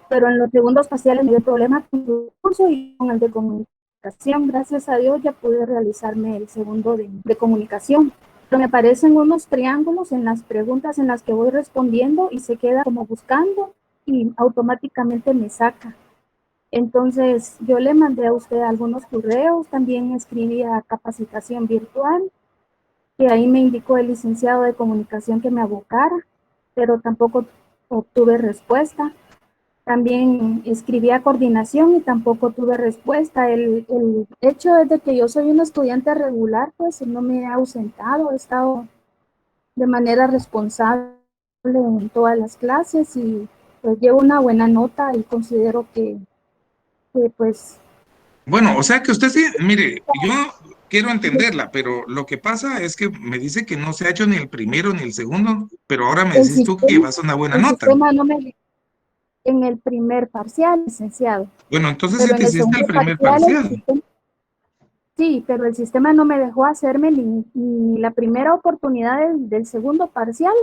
Pero en los segundos parciales me dio problemas con el curso y con el de comunicación. Gracias a Dios ya pude realizarme el segundo de comunicación. Pero me aparecen unos triángulos en las preguntas en las que voy respondiendo y se queda como buscando y automáticamente me saca. Entonces yo le mandé a usted algunos correos, también escribí a capacitación virtual y ahí me indicó el licenciado de comunicación que me abocara, pero tampoco obtuve respuesta. También escribí a coordinación y tampoco tuve respuesta. El hecho es de que yo soy una estudiante regular, pues no me he ausentado, he estado de manera responsable en todas las clases y pues llevo una buena nota y considero que pues
Bueno, o sea que usted sí, mire, yo quiero entenderla, pero lo que pasa es que me dice que no se ha hecho ni el primero ni el segundo, pero ahora me decís tú que llevas una buena
el
nota.
sistema no me en el primer parcial, licenciado,
Bueno, entonces
pero
ya
en
te
el
hiciste el
segundo
primer
parcial
parcial.
sí, pero el sistema no me dejó hacerme ni la primera oportunidad del segundo parcial,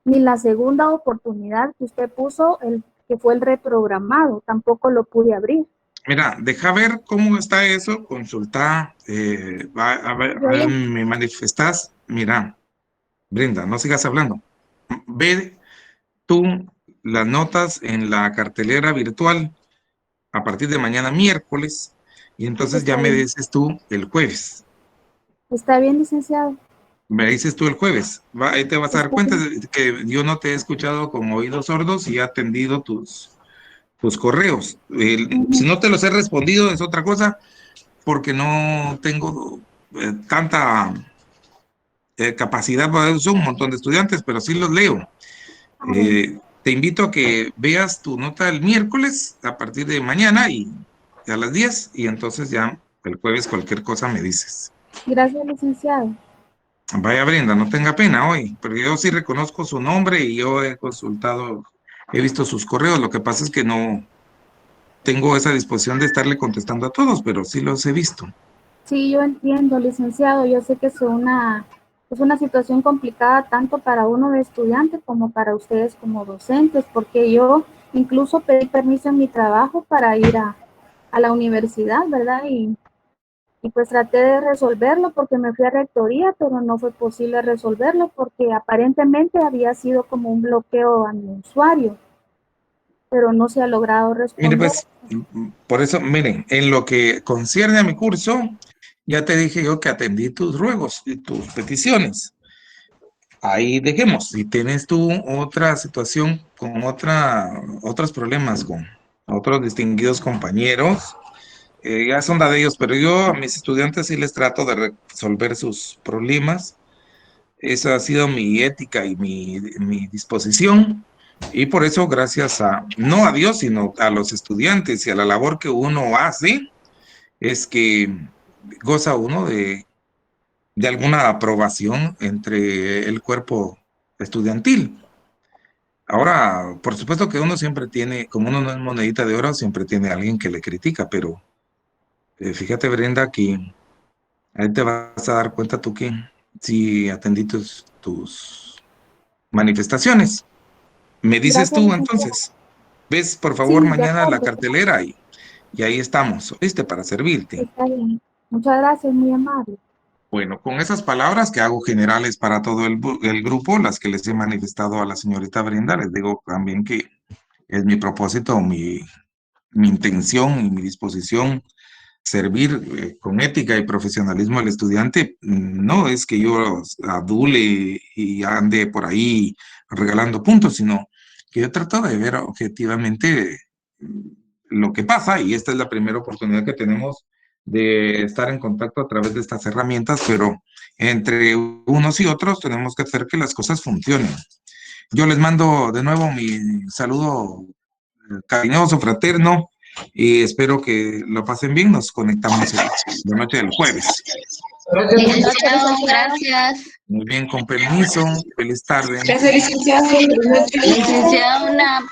ni la segunda oportunidad que usted puso, el que fue el reprogramado, tampoco lo pude abrir.
Mira, deja ver cómo está eso, consulta,
Yo le-
me manifestás. Mira, Brenda, no sigas hablando. Ve tú las notas en la cartelera virtual a partir de mañana miércoles y entonces ya
Está
me
bien,
dices tú el jueves.
está bien, licenciado,
Me dices tú el jueves. Ahí te vas a dar
está
cuenta
bien.
de que yo no te he escuchado con oídos sordos y he atendido tus correos. Si
Ujú.
no te los he respondido es otra cosa porque no tengo tanta capacidad, son un montón de estudiantes, pero sí los leo.
Ah, bueno.
Te invito a que veas tu nota el miércoles a partir de mañana y a las 10 y entonces ya el jueves cualquier cosa me dices.
Gracias, licenciado.
Vaya Brenda, no tenga pena hoy, pero yo sí reconozco su nombre y yo he consultado, he visto sus correos. Lo que pasa es que no tengo esa disposición de estarle contestando a todos, pero sí los he visto.
Sí, yo entiendo, licenciado. Yo sé que es una situación complicada tanto para uno de estudiante como para ustedes como docentes, porque yo incluso pedí permiso en mi trabajo para ir a la universidad, ¿verdad? Y pues traté de resolverlo porque me fui a rectoría, pero no fue posible resolverlo porque aparentemente había sido como un bloqueo a mi usuario, pero no se ha logrado
Mire,
responder.
pues, por eso, miren, en lo que concierne a mi curso, ya te dije yo que atendí tus ruegos y tus peticiones. Ahí dejemos. Si tienes tú otra situación con otros problemas con otros distinguidos compañeros, ya son de ellos, pero yo a mis estudiantes sí les trato de resolver sus problemas. Esa ha sido mi ética y mi disposición. Y por eso, gracias no a Dios, sino a los estudiantes y a la labor que uno hace, es que goza uno de alguna aprobación entre el cuerpo estudiantil. Ahora, por supuesto que uno siempre tiene, como uno no es monedita de oro, siempre tiene alguien que le critica, pero fíjate, Brenda, que ahí te vas a dar cuenta tú que sí atendí tus manifestaciones. Me dices
Gracias,
tú
licenciado.
entonces, ves por favor
Sí, de
mañana la
acuerdo,
cartelera y ahí estamos, ¿viste? Para servirte.
está bien. Muchas gracias, muy amable.
Bueno, con esas palabras que hago generales para todo el grupo, las que les he manifestado a la señorita Brenda, les digo también que es mi propósito, mi intención y mi disposición servir con ética y profesionalismo al estudiante. No es que yo adule y ande por ahí regalando puntos, sino que yo trato de ver objetivamente lo que pasa y esta es la primera oportunidad que tenemos de estar en contacto a través de estas herramientas, pero entre unos y otros tenemos que hacer que las cosas funcionen. Yo les mando de nuevo mi saludo cariñoso, fraterno, y espero que lo pasen bien. Nos conectamos la noche del jueves.
Licenciado, gracias.
Muy bien, con permiso. Feliz tarde.
Licenciado, una